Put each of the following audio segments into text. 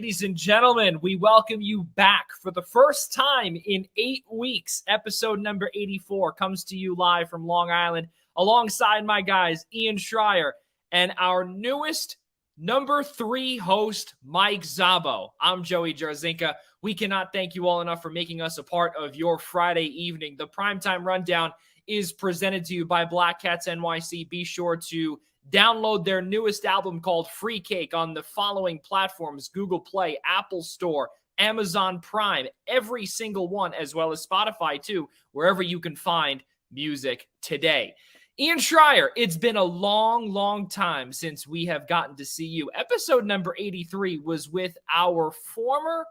ladies and gentlemen, we welcome you back for the first time in 8 weeks. Episode number 84 comes to you live from Long Island alongside my guys, Ian Schraier, and our newest number 3 host, Mike Szabo. I'm Joey Jarzynka. We cannot thank you all enough for making us a part of your Friday evening. The Primetime Rundown is presented to you by Black Cats NYC. Be sure to download their newest album called Free Cake on the following platforms: Google Play, Apple Store, Amazon Prime, every single one, as well as Spotify too, wherever you can find music today. Ian Schraier, it's been a long time since we have gotten to see you. Episode number 83 was with our former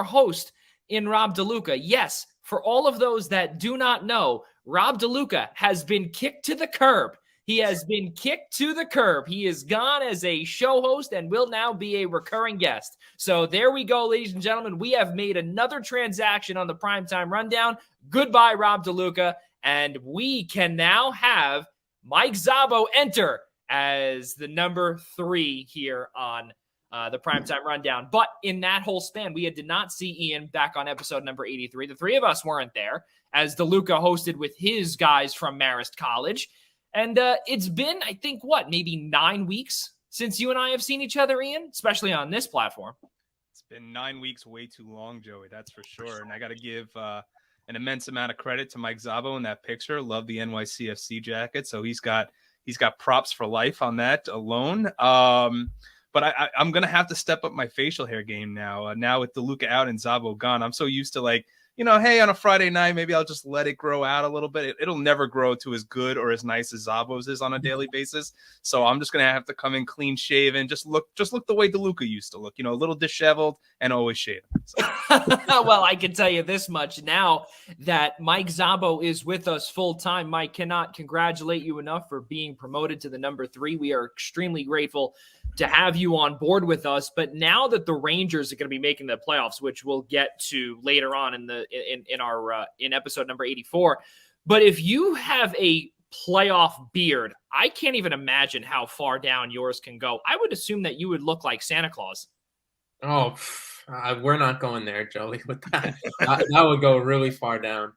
host in Rob DeLuca. Yes, for all of those that do not know, Rob DeLuca has been kicked to the curb. He has been kicked to the curb. He is gone as a show host and will now be a recurring guest. So there we go, ladies and gentlemen. We have made another transaction on the Primetime Rundown. Goodbye, Rob DeLuca. And we can now have Mike Szabo enter as the number 3 here on the Primetime Rundown. But in that whole span, we did not see Ian back on episode number 83. The three of us weren't there, as DeLuca hosted with his guys from Marist College. And it's been, I think, maybe 9 weeks since you and I have seen each other, Ian, especially on this platform. It's been 9 weeks, way too long, Joey, that's for sure. And I got to give an immense amount of credit to Mike Szabo in that picture. Love the NYCFC jacket. So he's got props for life on that alone. But I'm going to have to step up my facial hair game now. Now with DeLuca out and Szabo gone, I'm so used to hey, on a Friday night, maybe I'll just let it grow out a little bit. It'll never grow to as good or as nice as Szabo's is on a daily basis. So I'm just going to have to come in clean shaven, just look the way DeLuca used to look, a little disheveled and always shaven. So. Well, I can tell you this much now that Mike Szabo is with us full time. Mike, cannot congratulate you enough for being promoted to the number 3. We are extremely grateful to have you on board with us. But now that the Rangers are going to be making the playoffs, which we'll get to later on in episode number 84. But if you have a playoff beard, I can't even imagine how far down yours can go. I would assume that you would look like Santa Claus. Oh, we're not going there, Joey, with that. That would go really far down.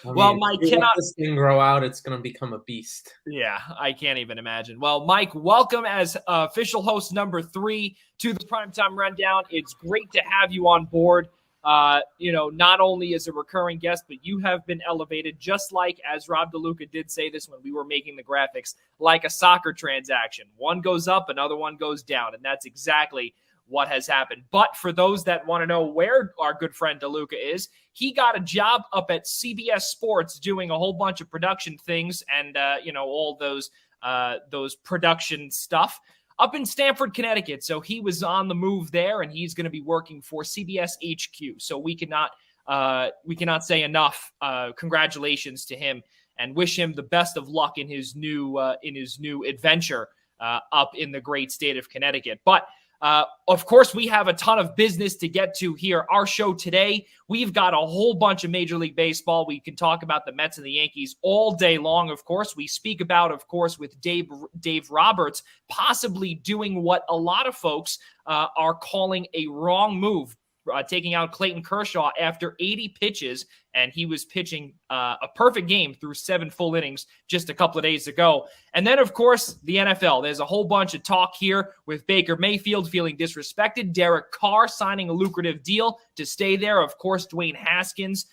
Mike, cannot this thing grow out, it's going to become a beast. Yeah, I can't even imagine. Well, Mike, welcome as official host number 3 to the Primetime Rundown. It's great to have you on board. Not only as a recurring guest, but you have been elevated, just like, as Rob DeLuca did say this when we were making the graphics, like a soccer transaction. One goes up, another one goes down, and that's exactly what has happened. But for those that want to know where our good friend DeLuca is, he got a job up at CBS Sports doing a whole bunch of production things and, all those production stuff up in Stamford, Connecticut. So he was on the move there, and he's going to be working for CBS HQ. So we cannot say enough congratulations to him and wish him the best of luck in his new adventure up in the great state of Connecticut. But of course, we have a ton of business to get to here. Our show today, we've got a whole bunch of Major League Baseball. We can talk about the Mets and the Yankees all day long, of course. We speak about, of course, with Dave Roberts possibly doing what a lot of folks are calling a wrong move, taking out Clayton Kershaw after 80 pitches, and he was pitching a perfect game through 7 full innings just a couple of days ago. And then, of course, the NFL. There's a whole bunch of talk here with Baker Mayfield feeling disrespected, Derek Carr signing a lucrative deal to stay there. Of course, Dwayne Haskins,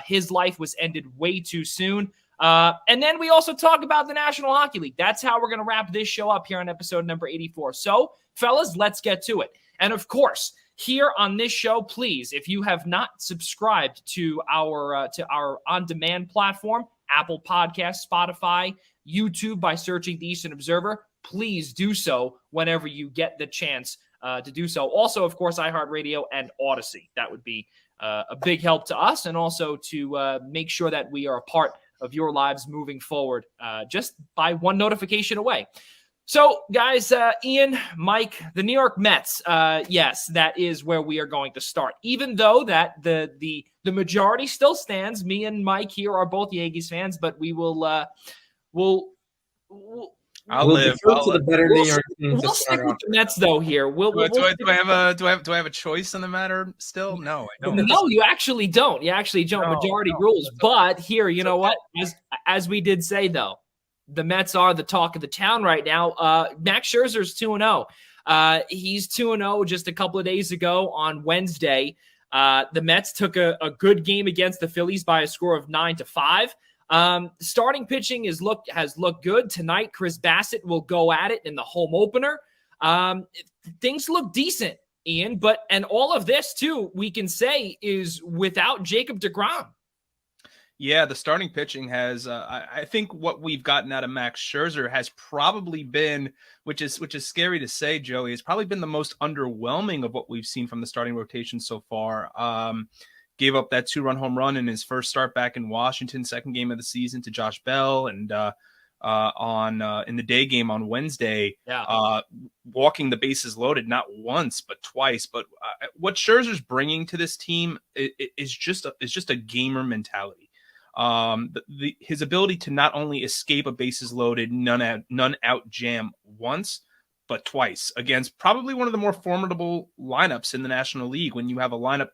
his life was ended way too soon. And then we also talk about the National Hockey League. That's how we're going to wrap this show up here on episode number 84. So, fellas, let's get to it. And, of course, here on this show, please, if you have not subscribed to our on-demand platform, Apple Podcasts, Spotify, YouTube, by searching the Eastern Observer, please do so whenever you get the chance to do so. Also, of course, iHeartRadio and Odyssey. That would be a big help to us, and also to make sure that we are a part of your lives moving forward, just by one notification away. So, guys, Ian, Mike, the New York Mets, yes, that is where we are going to start. Even though that the majority still stands, me and Mike here are both Yankees fans, but we will I'll We'll live. defer to the better New York team to We'll stick start with off. the Mets though. Here, Do I have a choice in the matter still? No, I don't. No, you actually don't. You actually don't. Majority rules. But here, you know what? As we did say though, the Mets are the talk of the town right now. Max Scherzer's 2-0. He's 2-0 just a couple of days ago on Wednesday. The Mets took a good game against the Phillies by a score of 9-5. Starting pitching has looked good tonight. Chris Bassett will go at it in the home opener. Things look decent, Ian, and all of this too, we can say, is without Jacob deGrom. Yeah, the starting pitching has. I think what we've gotten out of Max Scherzer has probably been, which is scary to say, Joey, has probably been the most underwhelming of what we've seen from the starting rotation so far. Gave up that 2-run home run in his first start back in Washington, second game of the season, to Josh Bell, and in the day game on Wednesday, walking the bases loaded not once but twice. But what Scherzer's bringing to this team is just a gamer mentality. His ability to not only escape a bases loaded, none out jam once, but twice against probably one of the more formidable lineups in the National League. When you have a lineup,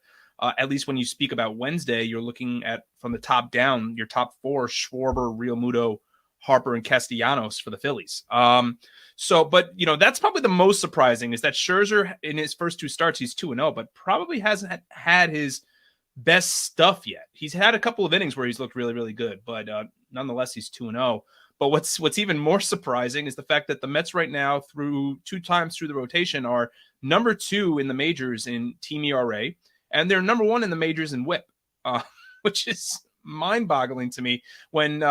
at least when you speak about Wednesday, you're looking at from the top down, your top four: Schwarber, Realmuto, Harper, and Castellanos for the Phillies. But that's probably the most surprising is that Scherzer in his first two starts, he's 2-0, but probably hasn't had his best stuff yet. He's had a couple of innings where he's looked really, really good, but nonetheless, he's 2-0. But what's even more surprising is the fact that the Mets right now, through two times through the rotation, are number 2 in the majors in team ERA, and they're number 1 in the majors in WHIP, which is mind-boggling to me. When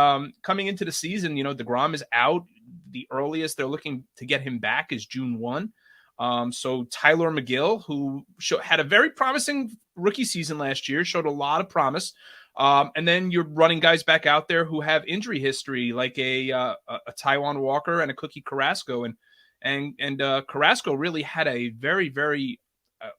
coming into the season, DeGrom is out. The earliest they're looking to get him back is June 1. So Tyler McGill, who had a very promising rookie season last year, showed a lot of promise. And then you're running guys back out there who have injury history, like a Taijuan Walker and a Cookie Carrasco. And Carrasco really had a very, very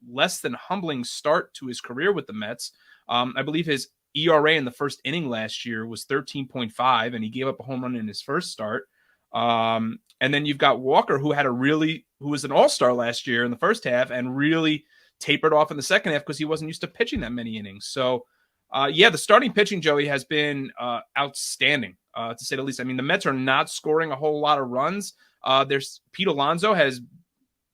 less than humbling start to his career with the Mets. I believe his ERA in the first inning last year was 13.5, and he gave up a home run in his first start. And then you've got Walker, who was an all-star last year in the first half and really tapered off in the second half because he wasn't used to pitching that many innings. So, the starting pitching, Joey, has been outstanding, to say the least. I mean, the Mets are not scoring a whole lot of runs. There's Pete Alonso has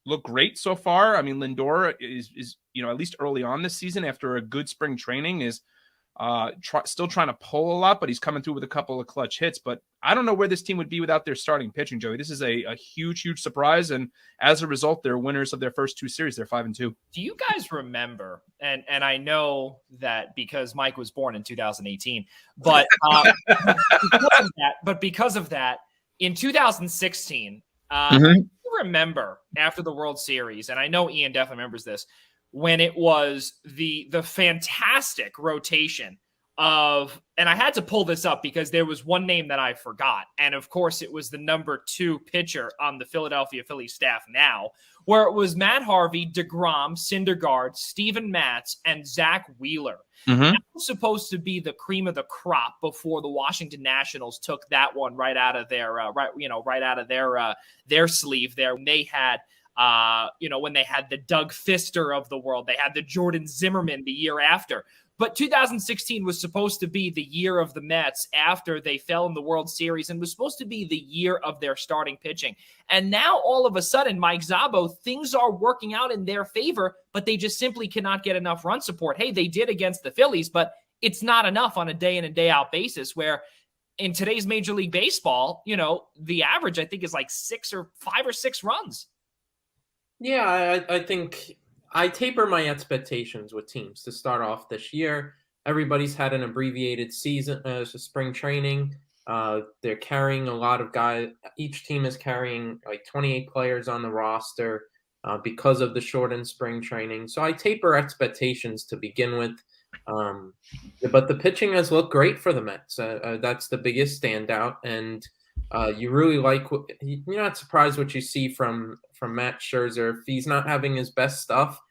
looked great so far. I mean, Lindor is at least early on this season after a good spring training is still trying to pull a lot, but he's coming through with a couple of clutch hits. But I don't know where this team would be without their starting pitching, Joey. This is a huge, huge surprise. And as a result, they're winners of their first 2 series. They're 5-2. Do you guys remember, and I know that because Mike was born in 2018, but because of that, in 2016, you remember after the World Series, and I know Ian definitely remembers this, when it was the fantastic rotation of, and I had to pull this up because there was one name that I forgot. And of course it was the number 2 pitcher on the Philadelphia Phillies staff now, where it was Matt Harvey, DeGrom, Syndergaard, Steven Matz, and Zach Wheeler. That was supposed to be the cream of the crop before the Washington Nationals took that one right out of their their sleeve there. When they had when they had the Doug Fister of the world, they had the Jordan Zimmerman the year after. But 2016 was supposed to be the year of the Mets after they fell in the World Series and was supposed to be the year of their starting pitching. And now all of a sudden, Mike Szabo, things are working out in their favor, but they just simply cannot get enough run support. Hey, they did against the Phillies, but it's not enough on a day in and day out basis, where in today's Major League Baseball, the average I think is like 5 or 6 runs. Yeah, I think I taper my expectations with teams to start off this year. Everybody's had an abbreviated season, spring training. They're carrying a lot of guys. Each team is carrying like 28 players on the roster because of the shortened spring training. So I taper expectations to begin with. But the pitching has looked great for the Mets. That's the biggest standout. And you really like, you're not surprised what you see from Matt Scherzer. If he's not having his best stuff,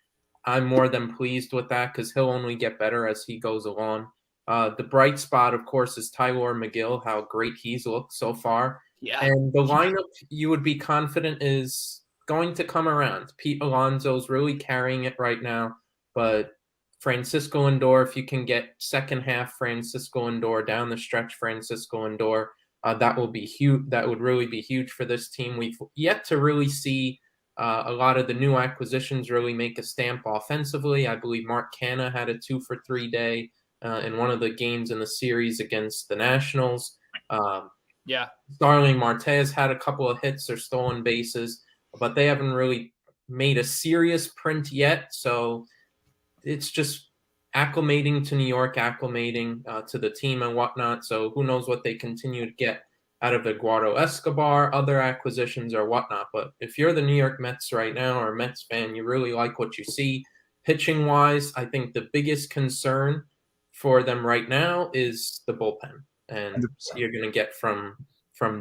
I'm more than pleased with that because he'll only get better as he goes along. The bright spot, of course, is Tyler McGill, how great he's looked so far. Yeah. And the lineup you would be confident is going to come around. Pete Alonso's really carrying it right now, but Francisco Lindor, if you can get second half Francisco Lindor down the stretch, Francisco Lindor, that will be huge. That would really be huge for this team. We've yet to really see a lot of the new acquisitions really make a stamp offensively. I believe Mark Canha had a 2-for-3 day in one of the games in the series against the Nationals. Yeah. Starling Marte's had a couple of hits or stolen bases, but they haven't really made a serious print yet. So it's just acclimating to New York, acclimating to the team and whatnot. So who knows what they continue to get out of Eduardo Escobar, other acquisitions or whatnot. But if you're the New York Mets right now or a Mets fan, you really like what you see. Pitching wise, I think the biggest concern for them right now is the bullpen and 100%. what you're going to get from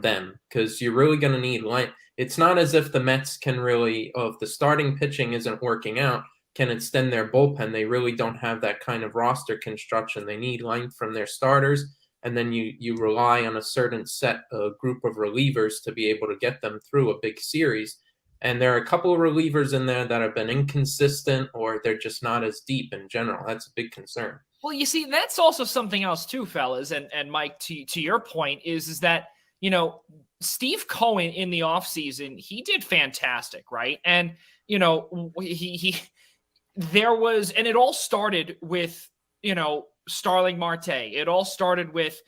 them, because you're really going to need line. It's not as if the Mets can really, if the starting pitching isn't working out, can extend their bullpen. They really don't have that kind of roster construction. They need length from their starters, and then you rely on a certain set group of relievers to be able to get them through a big series. And there are a couple of relievers in there that have been inconsistent, or they're just not as deep in general. That's a big concern. Well, you see, that's also something else too, fellas. And Mike, to your point is that, you know, Steve Cohen in the offseason, he did fantastic, right? And, you know, there was, and it all started with, you know, Starling Marte. It all started with,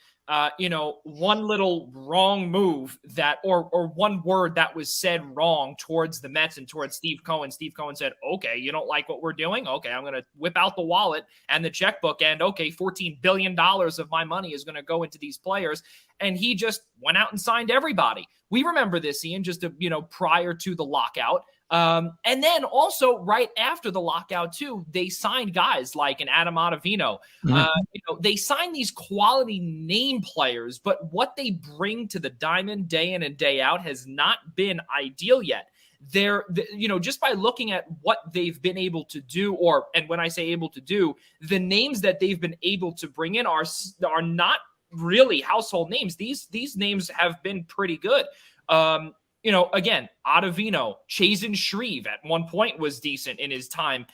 you know, one little wrong move that, or one word that was said wrong towards the Mets and towards Steve Cohen. Steve Cohen said, okay, you don't like what we're doing? Okay, I'm going to whip out the wallet and the checkbook, and okay, $14 billion of my money is going to go into these players. And he just went out and signed everybody. We remember this, Ian, just, you know, prior to the lockout. And then also right after the lockout too, they signed guys like an Adam Ottavino. You know, they signed these quality name players, but what they bring to the diamond day in and day out has not been ideal yet. You know, just by looking at what they've been able to do, and when I say able to do, the names that they've been able to bring in are not really household names. These names have been pretty good. You know, again, Ottavino, Chasen Shreve at one point was decent in his time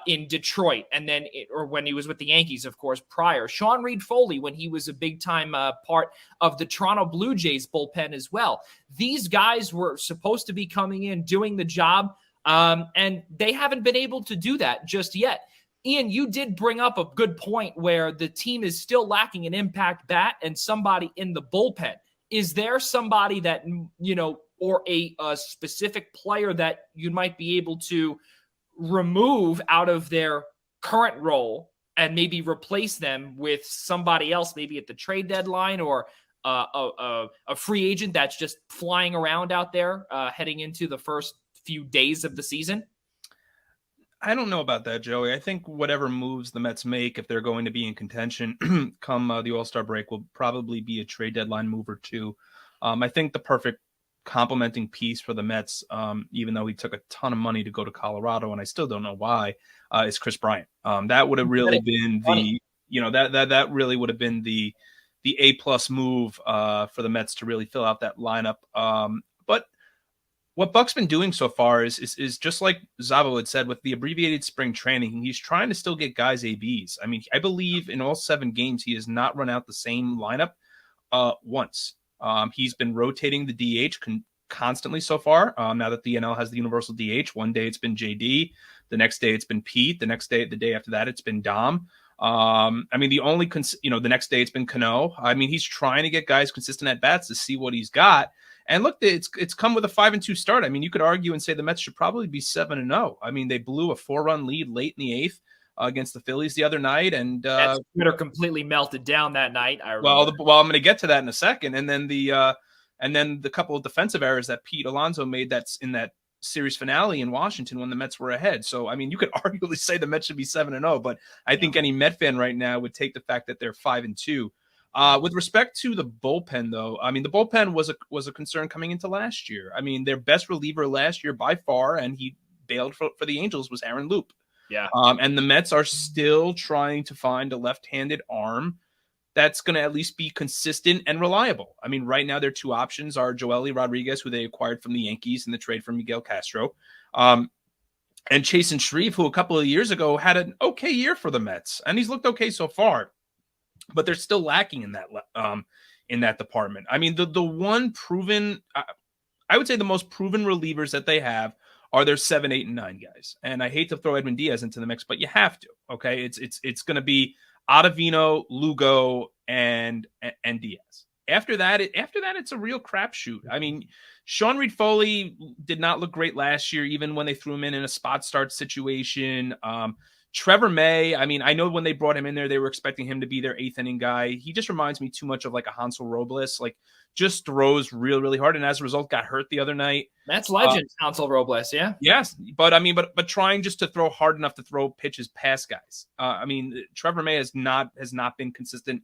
in Detroit, and then or when he was with the Yankees, of course, prior. Sean Reed-Foley, when he was a big-time part of the Toronto Blue Jays bullpen as well. These guys were supposed to be coming in, doing the job, and they haven't been able to do that just yet. Ian, you did bring up a good point where the team is still lacking an impact bat and somebody in the bullpen. Is there somebody that, you know, or a specific player that you might be able to remove out of their current role and maybe replace them with somebody else, maybe at the trade deadline, or a free agent that's just flying around out there heading into the first few days of the season? I don't know about that, Joey. I think whatever moves the Mets make, if they're going to be in contention come the All-Star break, will probably be a trade deadline move or two. I think the perfect complementing piece for the Mets, even though he took a ton of money to go to Colorado, and I still don't know why, is Chris Bryant. That would have really been that really would have been the A+ move for the Mets to really fill out that lineup. But what Buck's been doing so far is just like Zavo had said with the abbreviated spring training, he's trying to still get guys ABs. I mean, I believe in all 7 games he has not run out the same lineup once. He's been rotating the DH constantly so far. Now that the NL has the universal DH, one day it's been JD, the next day it's been Pete, the day after that it's been Dom. I mean, the next day it's been Cano. I mean, he's trying to get guys consistent at bats to see what he's got. And look, it's come with a 5-2 start. I mean, you could argue and say the Mets should probably be 7-0. I mean, they blew a 4-run lead late in the 8th. Against the Phillies the other night, and Twitter completely melted down that night. Well, I'm going to get to that in a second, and then the couple of defensive errors that Pete Alonso made that's in that series finale in Washington when the Mets were ahead. So, I mean, you could arguably say the Mets should be 7-0, but I think any Met fan right now would take the fact that they're 5-2. With respect to the bullpen, though, I mean, the bullpen was a concern coming into last year. I mean, their best reliever last year by far, and he bailed for the Angels, was Aaron Loop. Yeah. And the Mets are still trying to find a left-handed arm that's going to at least be consistent and reliable. I mean, right now their two options are Joely Rodriguez, who they acquired from the Yankees in the trade for Miguel Castro, and Chasen Shreve, who a couple of years ago had an okay year for the Mets, and he's looked okay so far, but they're still lacking in that department. I mean, the one proven, I would say the most proven relievers that they have are their 7, 8, and 9 guys. And I hate to throw Edwin Diaz into the mix, but you have to. Okay, it's going to be Ottavino, Lugo, and Diaz. After that, it's a real crapshoot. I mean, Sean Reed-Foley did not look great last year, even when they threw him in a spot start situation. Trevor May, I mean, I know when they brought him in there, they were expecting him to be their 8th inning guy. He just reminds me too much of like a Hansel Robles, like just throws really hard, and as a result got hurt the other night. That's legend, Hansel Robles, yeah. Yes, but I mean, but trying just to throw hard enough to throw pitches past guys. I mean, Trevor May has not been consistent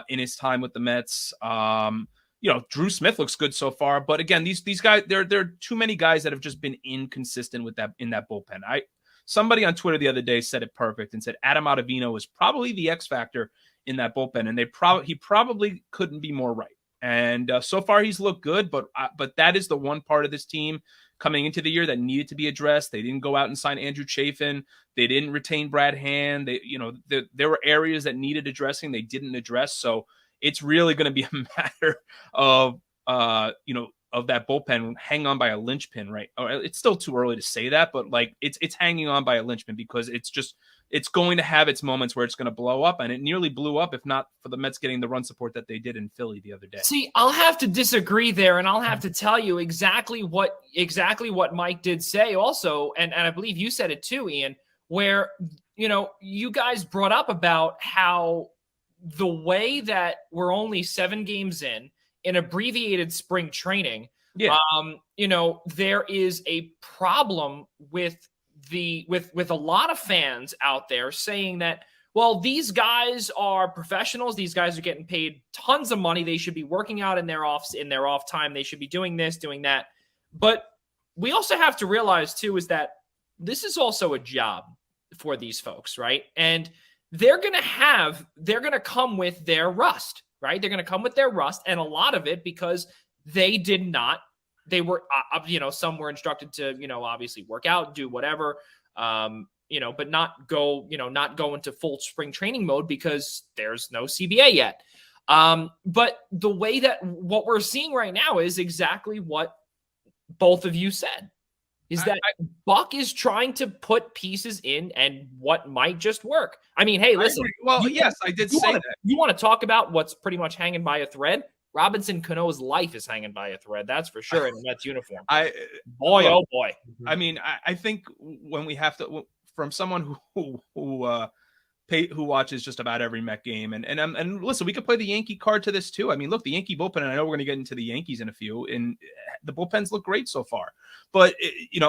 in his time with the Mets. Drew Smith looks good so far, but again, these guys, there are too many guys that have just been inconsistent with that in that bullpen. Somebody on Twitter the other day said it perfect and said Adam Ottavino is probably the X factor in that bullpen, and he probably couldn't be more right. And so far he's looked good, but that is the one part of this team coming into the year that needed to be addressed. They didn't go out and sign Andrew Chafin. They didn't retain Brad Hand. There were areas that needed addressing. They didn't address. So it's really going to be a matter of that bullpen hang on by a linchpin, right? It's still too early to say that, but like it's hanging on by a linchpin because it's going to have its moments where it's going to blow up, and it nearly blew up if not for the Mets getting the run support that they did in Philly the other day. See, I'll have to disagree there, and I'll have to tell you exactly what Mike did say also, and I believe you said it too, Ian, where you guys brought up about how the way that we're only 7 games in abbreviated spring training, there is a problem with a lot of fans out there saying that, well, these guys are professionals. These guys are getting paid tons of money. They should be working out in their off time. They should be doing this, doing that. But we also have to realize too, is that this is also a job for these folks, right? And they're going to come with their rust, right? They're going to come with their rust, and a lot of it because they were, some were instructed to, obviously work out, do whatever, but not go into full spring training mode because there's no CBA yet. But the way that what we're seeing right now is exactly what both of you said, is that Buck is trying to put pieces in and what might just work. I mean, hey, listen. Well, yes, I did say that. You want to talk about what's pretty much hanging by a thread? Robinson Cano's life is hanging by a thread. That's for sure in a Mets uniform. Oh boy. I mean, I think when we have to, from someone who watches just about every Met game, and listen, we could play the Yankee card to this too. I mean, look, the Yankee bullpen, and I know we're going to get into the Yankees in a few, and the bullpens look great so far. But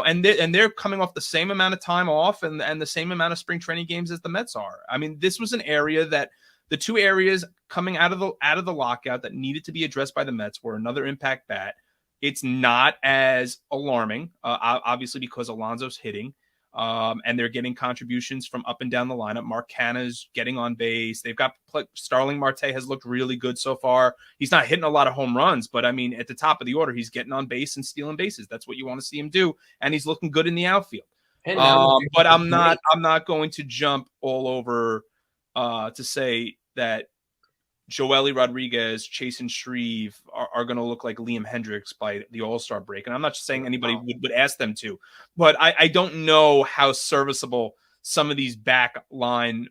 and they're coming off the same amount of time off and the same amount of spring training games as the Mets are. I mean, this was an area that the two areas coming out of the lockout that needed to be addressed by the Mets were another impact bat. It's not as alarming, obviously, because Alonso's hitting. And they're getting contributions from up and down the lineup. Mark Canha's getting on base. They've got Starling Marte has looked really good so far. He's not hitting a lot of home runs, but I mean, at the top of the order, he's getting on base and stealing bases. That's what you want to see him do. And he's looking good in the outfield. But I'm not going to jump all over to say that Joely Rodriguez, Chasen Shreve are going to look like Liam Hendricks by the All-Star break. And I'm not just saying anybody would ask them to, but I don't know how serviceable some of these back line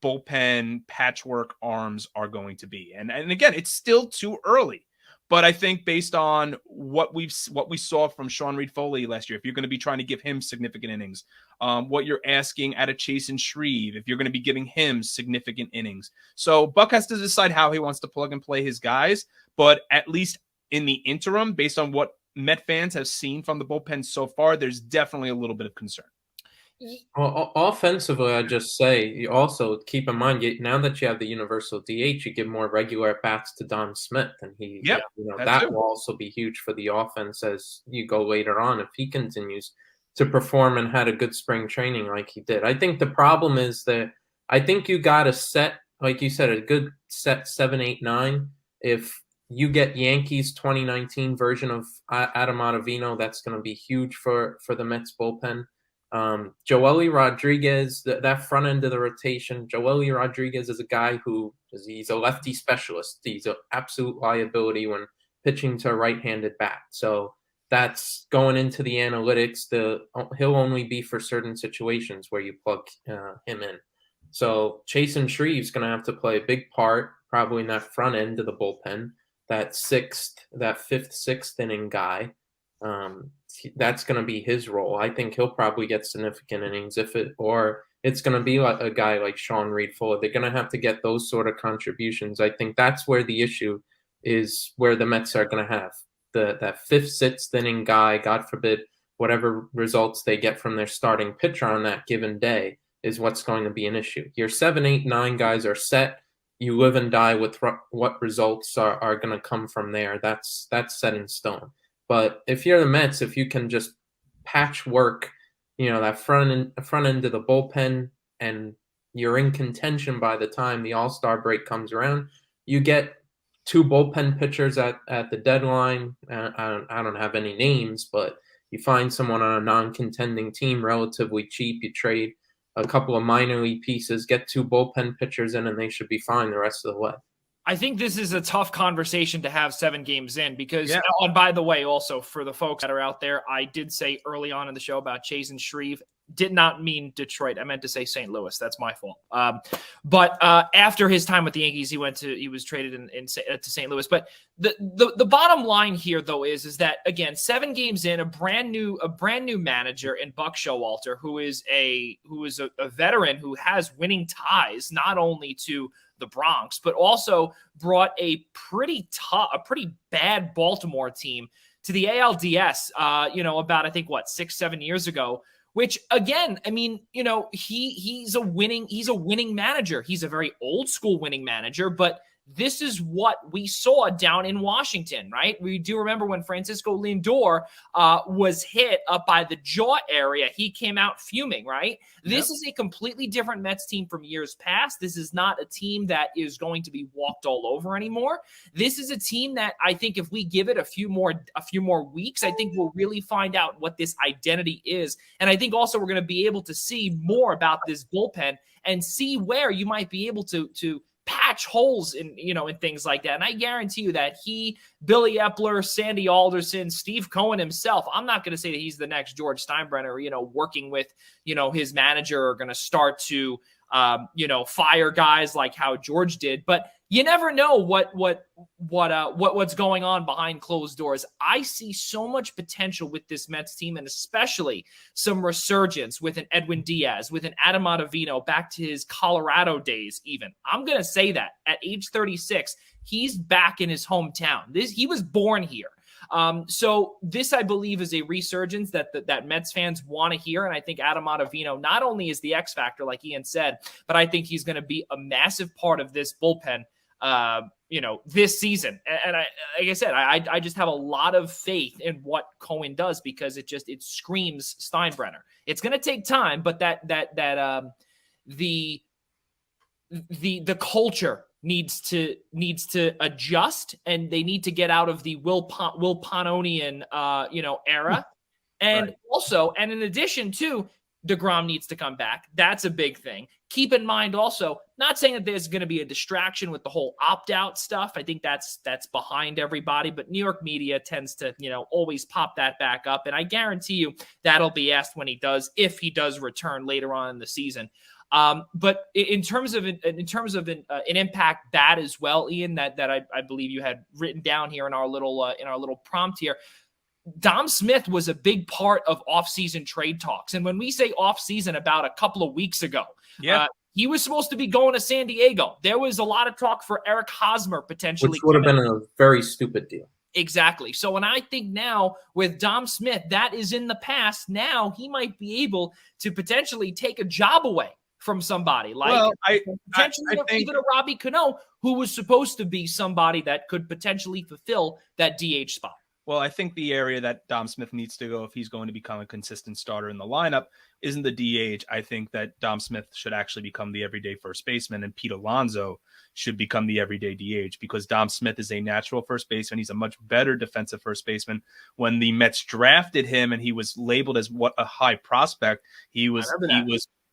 bullpen patchwork arms are going to be. And again, it's still too early. But I think based on what we saw from Sean Reed-Foley last year, if you're going to be trying to give him significant innings, what you're asking out of Chasen Shreve, if you're going to be giving him significant innings. So Buck has to decide how he wants to plug and play his guys. But at least in the interim, based on what Met fans have seen from the bullpen so far, there's definitely a little bit of concern. Offensively, I just say you also keep in mind now that you have the universal DH, you give more regular at bats to Don Smith, and that will also be huge for the offense as you go later on if he continues to perform and had a good spring training like he did. I think the problem is that I think you got to set, like you said, a good set 7, 8, 9. If you get Yankees 2019 version of Adam Ottavino, that's going to be huge for the Mets bullpen. Joely Rodriguez, that front end of the rotation, Joely Rodriguez is a guy he's a lefty specialist. He's an absolute liability when pitching to a right-handed bat. So that's going into the analytics. He'll only be for certain situations where you plug him in. So Chasen Shreve's going to have to play a big part, probably in that front end of the bullpen. That fifth, sixth inning guy. That's going to be his role. I think he'll probably get significant innings or it's going to be like a guy like Sean Reed-Fuller. They're going to have to get those sort of contributions. I think that's where the issue is, where the Mets are going to have that fifth, sixth inning guy, God forbid, whatever results they get from their starting pitcher on that given day is what's going to be an issue. Your 7, 8, 9 guys are set. You live and die with what results are going to come from there. That's set in stone. But if you're the Mets, if you can just patchwork, that front end of the bullpen, and you're in contention by the time the All-Star break comes around, you get 2 bullpen pitchers at the deadline. I don't have any names, but you find someone on a non-contending team relatively cheap. You trade a couple of minor league pieces, get 2 bullpen pitchers in, and they should be fine the rest of the way. I think this is a tough conversation to have 7 games in because, and by the way, also for the folks that are out there, I did say early on in the show about Chasen Shreve. Did not mean Detroit. I meant to say St. Louis. That's my fault. But after his time with the Yankees, he was traded to St. Louis. But the bottom line here, though, is that again, 7 games in, a brand new manager in Buck Showalter, who is a veteran who has winning ties not only to the Bronx, but also brought a pretty bad Baltimore team to the ALDS. About I think 6-7 years ago. Which again, I mean, he's a winning manager. He's a very old school winning manager, but this is what we saw down in Washington, right? We do remember when Francisco Lindor was hit up by the jaw area. He came out fuming, right? Yep. This is a completely different Mets team from years past. This is not a team that is going to be walked all over anymore. This is a team that I think if we give it a few more weeks, I think we'll really find out what this identity is. And I think also we're going to be able to see more about this bullpen and see where you might be able to patch holes in things like that. And I guarantee you that Billy Epler, Sandy Alderson, Steve Cohen himself, I'm not going to say that he's the next George Steinbrenner, working with, his manager are going to start to, fire guys like how George did, but you never know what's going on behind closed doors. I see so much potential with this Mets team, and especially some resurgence with an Edwin Diaz, with an Adam Ottavino back to his Colorado days. Even I'm going to say that at age 36, he's back in his hometown. He was born here. So this, I believe, is a resurgence that Mets fans want to hear. And I think Adam Ottavino not only is the X factor, like Ian said, but I think he's going to be a massive part of this bullpen, this season. And like I said, I just have a lot of faith in what Cohen does because it screams Steinbrenner. It's going to take time, but the culture needs to adjust, and they need to get out of the Will Pannonian era. And right. Also, and in addition to, DeGrom needs to come back. That's a big thing. Keep in mind also, not saying that there's going to be a distraction with the whole opt-out stuff. I think that's behind everybody, but New York media tends to, always pop that back up. And I guarantee you that'll be asked when if he does return later on in the season. But in terms of an impact that as well, Ian, that I believe you had written down here in our little prompt here, Dom Smith was a big part of offseason trade talks. And when we say offseason, about a couple of weeks ago, he was supposed to be going to San Diego. There was a lot of talk for Eric Hosmer potentially. Which would have been a very stupid deal. Exactly. So when I think now with Dom Smith, that is in the past. Now he might be able to potentially take a job away from somebody like potentially even a Robbie Cano, who was supposed to be somebody that could potentially fulfill that DH spot. Well, I think the area that Dom Smith needs to go if he's going to become a consistent starter in the lineup isn't the DH. I think that Dom Smith should actually become the everyday first baseman, and Pete Alonso should become the everyday DH, because Dom Smith is a natural first baseman. He's a much better defensive first baseman. When the Mets drafted him and he was labeled as what a high prospect, he was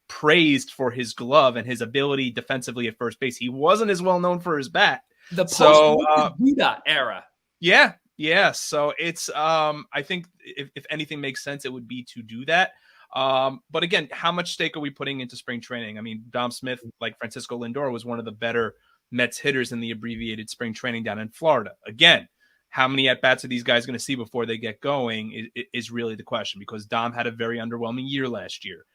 praised for his glove and his ability defensively at first base. He wasn't as well known for his bat. The post-Buda era. Yeah. Yeah, so it's I think if anything makes sense, it would be to do that. But again, how much stake are we putting into spring training? I mean, Dom Smith, like Francisco Lindor, was one of the better Mets hitters in the abbreviated spring training down in Florida. Again, how many at-bats are these guys going to see before they get going is really the question, because Dom had a very underwhelming year last year.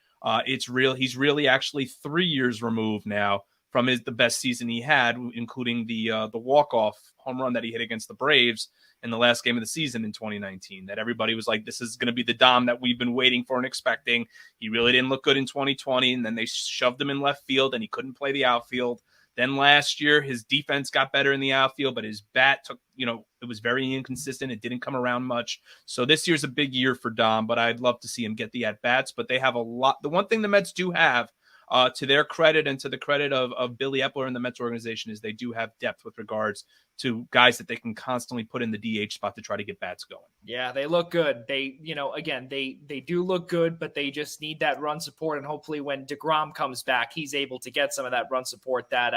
He's really actually 3 years removed now from the best season he had, including the walk-off home run that he hit against the Braves in the last game of the season in 2019, that everybody was like, this is going to be the Dom that we've been waiting for and expecting. He really didn't look good in 2020, and then they shoved him in left field, and he couldn't play the outfield. Then last year, his defense got better in the outfield, but his bat took, it was very inconsistent. It didn't come around much. So this year's a big year for Dom, but I'd love to see him get the at-bats. But they have a lot. The one thing the Mets do have, to their credit and to the credit of Billy Epler and the Mets organization, is they do have depth with regards to guys that they can constantly put in the DH spot to try to get bats going. Yeah, they look good. They, again, they do look good, but they just need that run support. And hopefully when DeGrom comes back, he's able to get some of that run support that,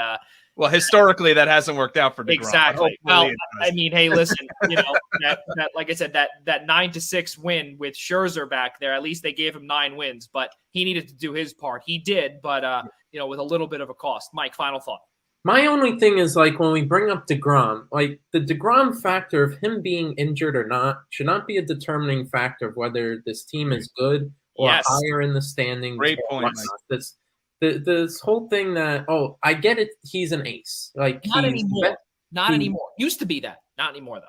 well, historically that hasn't worked out for DeGrom. Exactly. Well, I mean, hey, listen, that like I said, that 9-6 win with Scherzer back there, at least they gave him 9 wins, but he needed to do his part. He did, but with a little bit of a cost. Mike, final thought. My only thing is, like, when we bring up DeGrom, like, the DeGrom factor of him being injured or not should not be a determining factor of whether this team is good or higher in the standings. Great point. This whole thing that, I get it, he's an ace. Like, not anymore. Not anymore. Used to be that. Not anymore, though.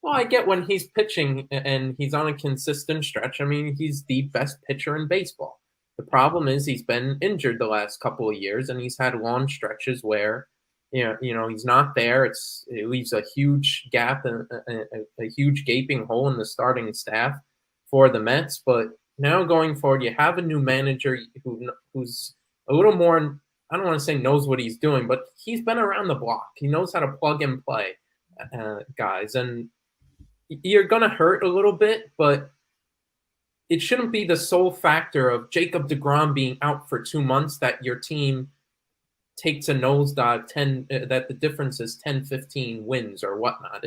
Well, I get when he's pitching and he's on a consistent stretch. I mean, he's the best pitcher in baseball. The problem is he's been injured the last couple of years, and he's had long stretches where he's not there. It leaves a huge gap and a huge gaping hole in the starting staff for the Mets. But now going forward, you have a new manager who's a little more, I don't want to say knows what he's doing, but he's been around the block. He knows how to plug and play guys. And you're going to hurt a little bit, but it shouldn't be the sole factor of Jacob deGrom being out for 2 months that your team takes a nosedive, that the difference is 10, 15 wins or whatnot.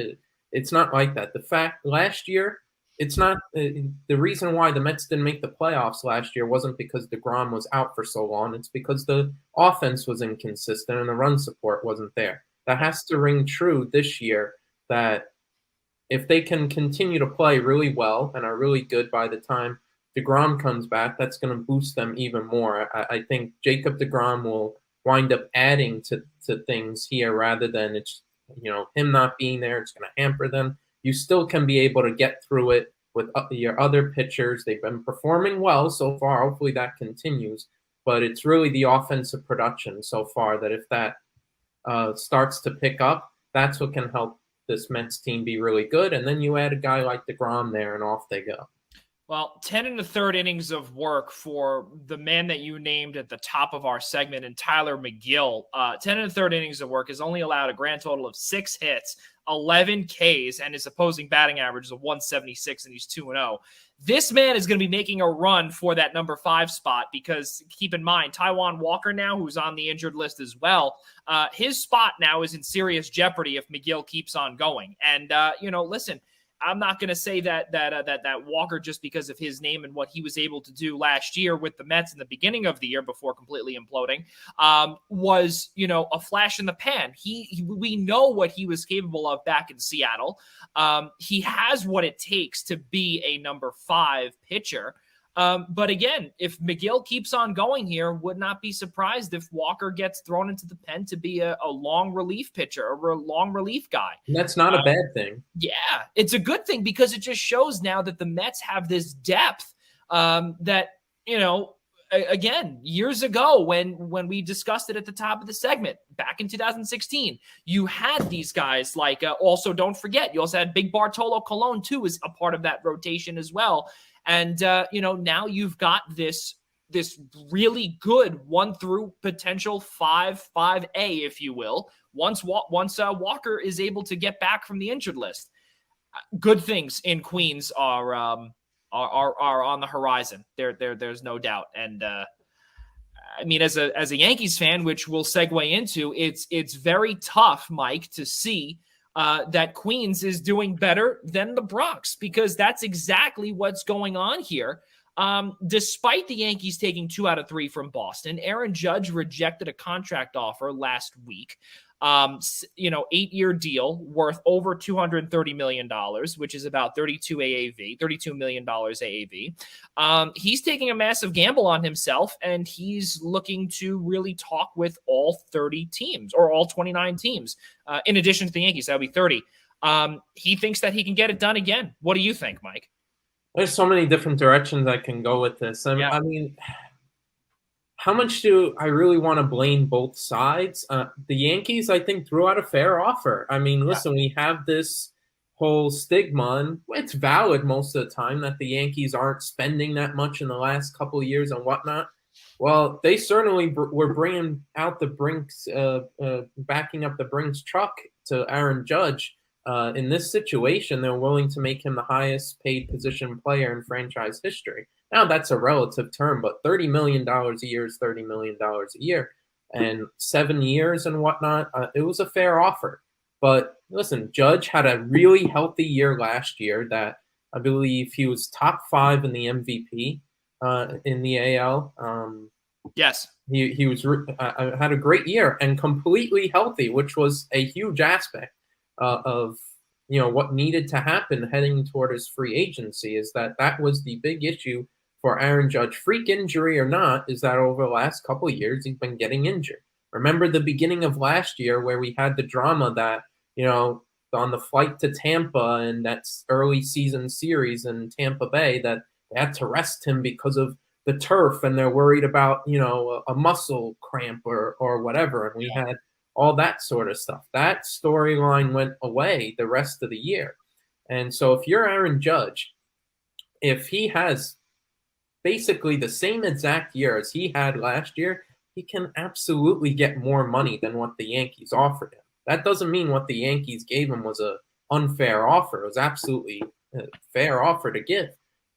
It's not like that. The fact last year, it's not the reason why the Mets didn't make the playoffs last year wasn't because deGrom was out for so long. It's because the offense was inconsistent and the run support wasn't there. That has to ring true this year, that if they can continue to play really well and are really good by the time deGrom comes back, that's going to boost them even more. I think Jacob deGrom will wind up adding to things here rather than it's him not being there. It's going to hamper them. You still can be able to get through it with your other pitchers. They've been performing well so far. Hopefully that continues. But it's really the offensive production so far that if that starts to pick up, that's what can help this Mets team be really good. And then you add a guy like deGrom there and off they go. Well, 10 1/3 innings of work for the man that you named at the top of our segment, and Tyler McGill. 10 1/3 innings of work has only allowed a grand total of 6 hits, 11 Ks, and his opposing batting average is a 176, and he's 2-0. This man is going to be making a run for that number 5 spot, because keep in mind, Taijuan Walker now, who's on the injured list as well, his spot now is in serious jeopardy if McGill keeps on going. And, listen, I'm not going to say that Walker, just because of his name and what he was able to do last year with the Mets in the beginning of the year before completely imploding, was, a flash in the pan. We know what he was capable of back in Seattle. He has what it takes to be a number 5 pitcher. But again, if McGill keeps on going here, would not be surprised if Walker gets thrown into the pen to be a long relief pitcher, a long relief guy. And that's not a bad thing. Yeah, it's a good thing, because it just shows now that the Mets have this depth that, again, years ago when we discussed it at the top of the segment back in 2016, you had these guys like also don't forget, you also had Big Bartolo Colon too as a part of that rotation as well. And now you've got this really good 1 through potential 5A, if you will, once Walker is able to get back from the injured list. Good things in Queens are on the horizon. There's no doubt. And I mean, as a Yankees fan, which we'll segue into, it's very tough, Mike, to see that Queens is doing better than the Bronx, because that's exactly what's going on here. Despite the Yankees taking 2 out of 3 from Boston, Aaron Judge rejected a contract offer last week. 8-year deal worth over $230 million, which is about $32 million AAV. He's taking a massive gamble on himself, and he's looking to really talk with all 30 teams or all 29 teams. In addition to the Yankees, that would be 30. He thinks that he can get it done again. What do you think, Mike? There's so many different directions I can go with this. I mean, how much do I really want to blame both sides? The Yankees, I think, threw out a fair offer. I mean, listen, we have this whole stigma, and it's valid most of the time, that the Yankees aren't spending that much in the last couple of years and whatnot. Well, they certainly were bringing out the Brinks, backing up the Brinks truck to Aaron Judge. In this situation, they're willing to make him the highest paid position player in franchise history. Now, that's a relative term, but $30 million a year is $30 million a year. And 7 years and whatnot, it was a fair offer. But listen, Judge had a really healthy year last year that I believe he was top 5 in the MVP in the AL. Yes. He was had a great year and completely healthy, which was a huge aspect of what needed to happen heading toward his free agency. Is that was the big issue for Aaron Judge, freak injury or not, is that over the last couple of years he's been getting injured. Remember the beginning of last year where we had the drama that on the flight to Tampa and that early season series in Tampa Bay, that they had to rest him because of the turf, and they're worried about a muscle cramp or whatever, and we had all that sort of stuff. That storyline went away the rest of the year. And so if you're Aaron Judge, if he has basically the same exact year as he had last year, he can absolutely get more money than what the Yankees offered him. That doesn't mean what the Yankees gave him was an unfair offer. It was absolutely a fair offer to give.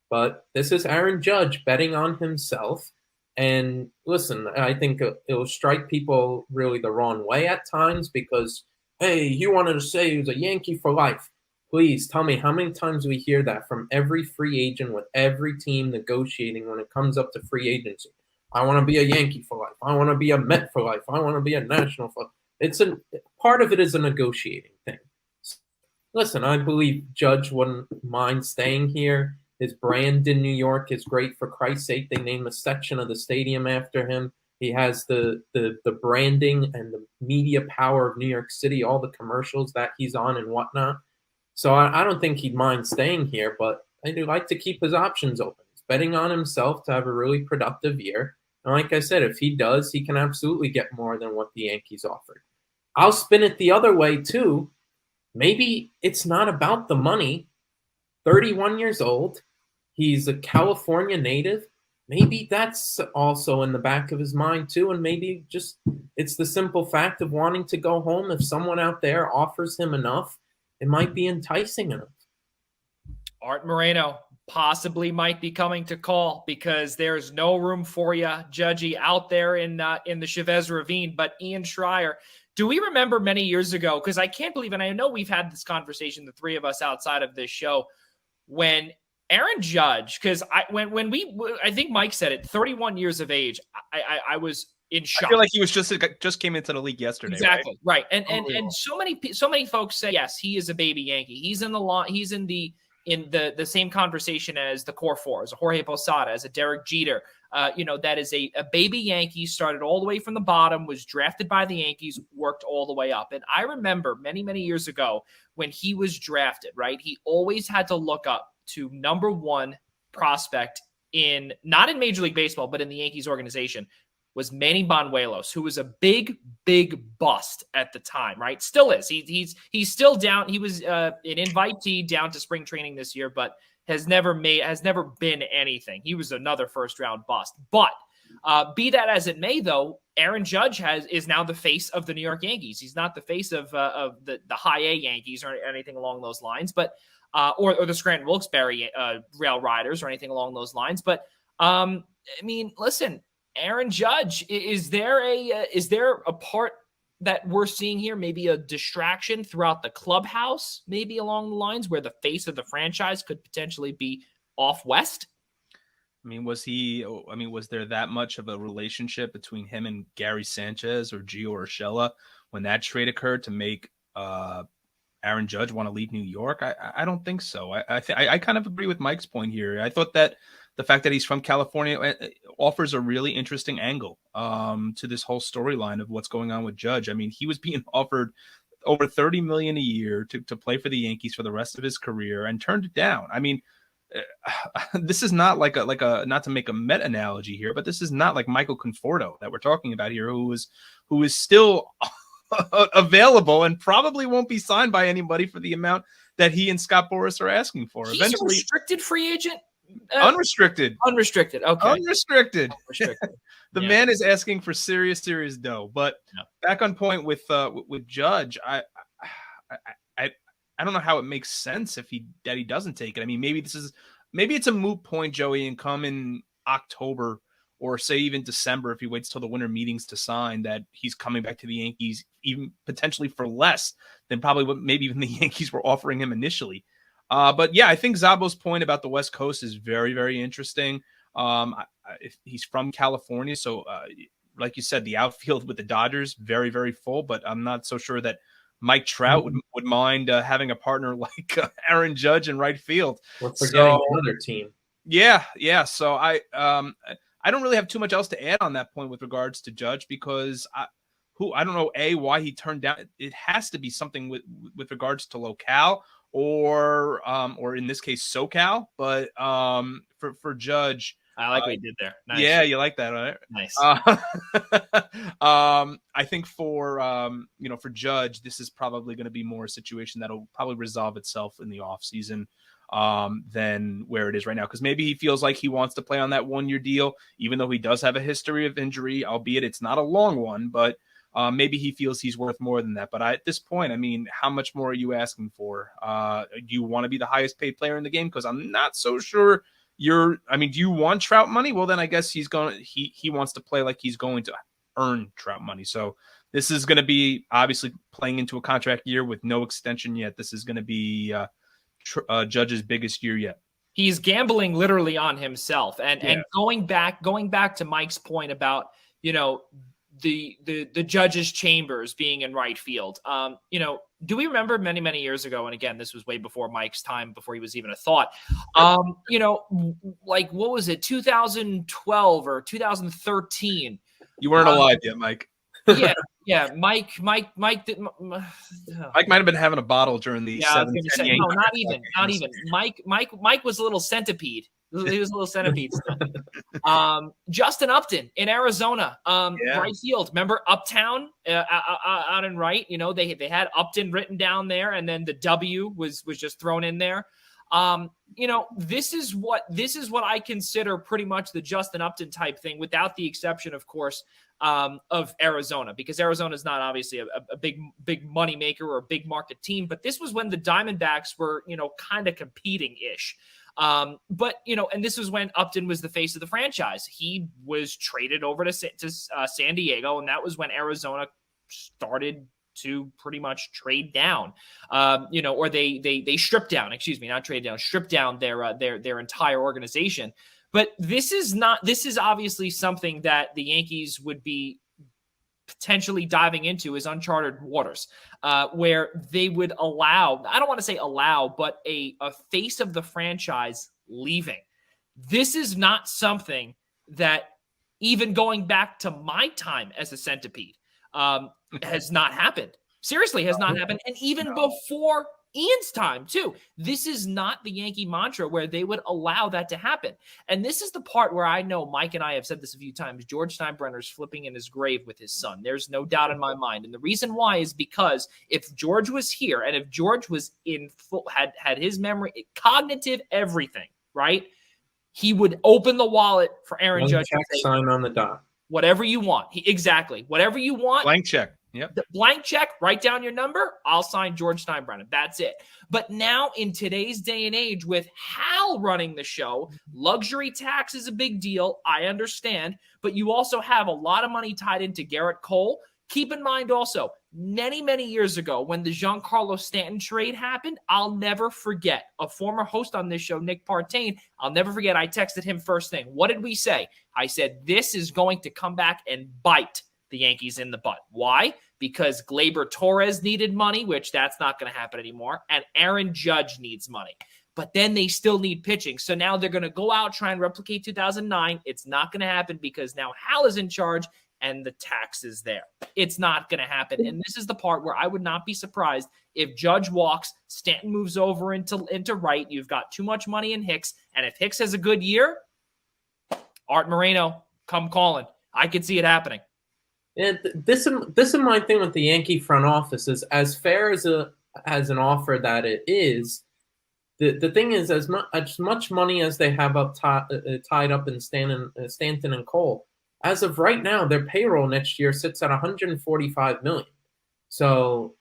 But this is Aaron Judge betting on himself. And listen, I think it'll strike people really the wrong way at times because, hey, he wanted to say he was a Yankee for life. Please tell me, how many times do we hear that from every free agent with every team negotiating when it comes up to free agency? I want to be a Yankee for life. I want to be a Met for life. I want to be a National for life. Part of it is a negotiating thing. Listen, I believe Judge wouldn't mind staying here. His brand in New York is great. For Christ's sake, they named a section of the stadium after him. He has the branding and the media power of New York City, all the commercials that he's on and whatnot. So I don't think he'd mind staying here, but I do like to keep his options open. He's betting on himself to have a really productive year. And like I said, if he does, he can absolutely get more than what the Yankees offered. I'll spin it the other way, too. Maybe it's not about the money. 31 years old. He's a California native. Maybe that's also in the back of his mind, too. And maybe just it's the simple fact of wanting to go home. If someone out there offers him enough, it might be enticing enough. Art Moreno possibly might be coming to call because there's no room for you, Judgy, out there in the Chavez Ravine. But Ian Schraier, do we remember many years ago, because I can't believe, and I know we've had this conversation, the three of us outside of this show, when Aaron Judge, because I think Mike said it, 31 years of age, I was in shock. I feel like he was just came into the league yesterday. Exactly. Right. And so many folks say, yes, he is a baby Yankee. He's in the same conversation as the core four, as a Jorge Posada, as a Derek Jeter. That is a baby Yankee, started all the way from the bottom, was drafted by the Yankees, worked all the way up. And I remember many, many years ago when he was drafted, right? He always had to look up to number one prospect not in Major League Baseball, but in the Yankees organization, was Manny Banuelos, who was a big, big bust at the time, right? Still is. He's still down. He was an invitee down to spring training this year, but has never been anything. He was another first round bust. But be that as it may, though, Aaron Judge is now the face of the New York Yankees. He's not the face of the high A Yankees or anything along those lines, but or the Scranton Wilkes-Barre Rail Riders or anything along those lines. But I mean, listen. Aaron Judge, is there a part that we're seeing here, maybe a distraction throughout the clubhouse, maybe along the lines where the face of the franchise could potentially be off west? I mean, was there that much of a relationship between him and Gary Sanchez or Gio Urshela when that trade occurred to make Aaron Judge want to leave New York? I don't think so. I kind of agree with Mike's point here. I thought that the fact that he's from California offers a really interesting angle to this whole storyline of what's going on with Judge. I mean, he was being offered over $30 million a year to play for the Yankees for the rest of his career and turned it down. I mean, this is not like a not to make a meta analogy here, but this is not like Michael Conforto that we're talking about here, who is still available and probably won't be signed by anybody for the amount that he and Scott Boras are asking for. He's eventually, a restricted free agent. Unrestricted. Okay. Unrestricted. The Yeah. man is asking for serious dough. But back on point with Judge, I don't know how it makes sense if he doesn't take it. I mean, maybe it's a moot point, Joey, and come in October or say even December if he waits till the winter meetings to sign that he's coming back to the Yankees, even potentially for less than probably what maybe even the Yankees were offering him initially. But yeah, I think Szabo's point about the West Coast is very, very interesting. If he's from California, so like you said, the outfield with the Dodgers, very, very full, but I'm not so sure that Mike Trout would mind having a partner like Aaron Judge in right field. We're forgetting another team. Yeah. So I don't really have too much else to add on that point with regards to Judge because I don't know why he turned down. It has to be something with regards to locale or in this case SoCal. But for Judge, I like what you did there. Nice. Yeah, you like that, right? Nice. I think for Judge, this is probably going to be more a situation that'll probably resolve itself in the offseason than where it is right now. Because maybe he feels like he wants to play on that 1-year deal, even though he does have a history of injury, albeit it's not a long one, but maybe he feels he's worth more than that. But at this point, I mean, how much more are you asking for? Do you want to be the highest paid player in the game? Because I'm not so sure do you want Trout money? Well, then I guess he wants to play like he's going to earn Trout money. So this is going to be obviously playing into a contract year with no extension yet. This is going to be Judge's biggest year yet. He's gambling literally on himself. And going back to Mike's point about, the judges' chambers being in right field. Do we remember many, many years ago? And again, this was way before Mike's time, before he was even a thought. Like what was it, 2012 or 2013? You weren't alive yet, Mike. Yeah. Mike might have been having a bottle during the not even. Mike was a little centipede. He was a little centipede. Justin Upton in Arizona, right field. Remember Uptown out in right? They had Upton written down there, and then the W was just thrown in there. This is what I consider pretty much the Justin Upton type thing, without the exception, of course, of Arizona, because Arizona is not obviously a big money maker or a big market team. But this was when the Diamondbacks were, kind of competing ish. But and this was when Upton was the face of the franchise. He was traded over to San Diego, and that was when Arizona started to pretty much trade down, or they stripped down, not trade down, stripped down their entire organization. But this is obviously something that the Yankees would be potentially diving into, is uncharted waters, where they would allow, I don't want to say allow, but a face of the franchise leaving. This is not something that, even going back to my time as a centipede, has not happened. Seriously, has not happened. And even before Ian's time too. This is not the Yankee mantra where they would allow that to happen. And this is the part where I know Mike and I have said this a few times. George Steinbrenner's flipping in his grave with his son. There's no doubt in my mind. And the reason why is because if George was here and if George was in full, had his memory, cognitive, everything, right? He would open the wallet for Aaron Judge. Check, sign on the dot. Whatever you want. Exactly. Whatever you want. Blank check. Yep. The blank check, write down your number, I'll sign George Steinbrenner. That's it. But now in today's day and age with Hal running the show, luxury tax is a big deal. I understand. But you also have a lot of money tied into Garrett Cole. Keep in mind also, many, many years ago when the Giancarlo Stanton trade happened, I'll never forget a former host on this show, Nick Partain. I'll never forget. I texted him first thing. What did we say? I said, this is going to come back and bite the Yankees in the butt. Why? Because Gleyber Torres needed money, which that's not going to happen anymore, and Aaron Judge needs money. But then they still need pitching. So now they're going to go out, try and replicate 2009. It's not going to happen because now Hal is in charge and the tax is there. It's not going to happen. And this is the part where I would not be surprised if Judge walks, Stanton moves over into right. You've got too much money in Hicks. And if Hicks has a good year, Art Moreno, come calling. I could see it happening. And this is my thing with the Yankee front office is as fair as an offer that it is. The thing is, as much money as they have tied up in Stanton and Cole, as of right now, their payroll next year sits at $145 million. So,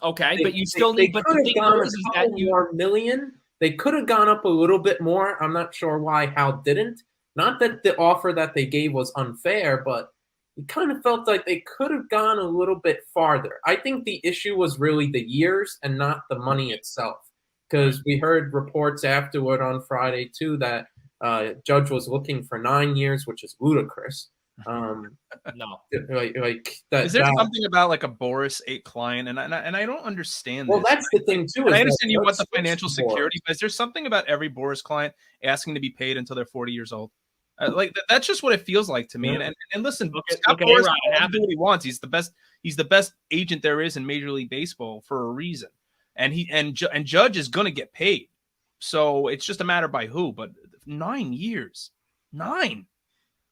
okay, but you still need. But the thing is that more million. They could have gone up a little bit more. I'm not sure why Hal didn't. Not that the offer that they gave was unfair, but it kind of felt like they could have gone a little bit farther. I think the issue was really the years and not the money itself. Because we heard reports afterward on Friday, too, that Judge was looking for 9 years, which is ludicrous. No. Like that. Is there something about like a Boris 8 client? And I don't understand well, this. that's the thing, too. I understand you want the financial security, but is there something about every Boris client asking to be paid until they're 40 years old? That's just what it feels like to me. Yeah. And listen, Scott Boris can do what he wants. He's the best agent there is in Major League Baseball for a reason. And Judge is going to get paid. So it's just a matter by who. But 9 years, 9.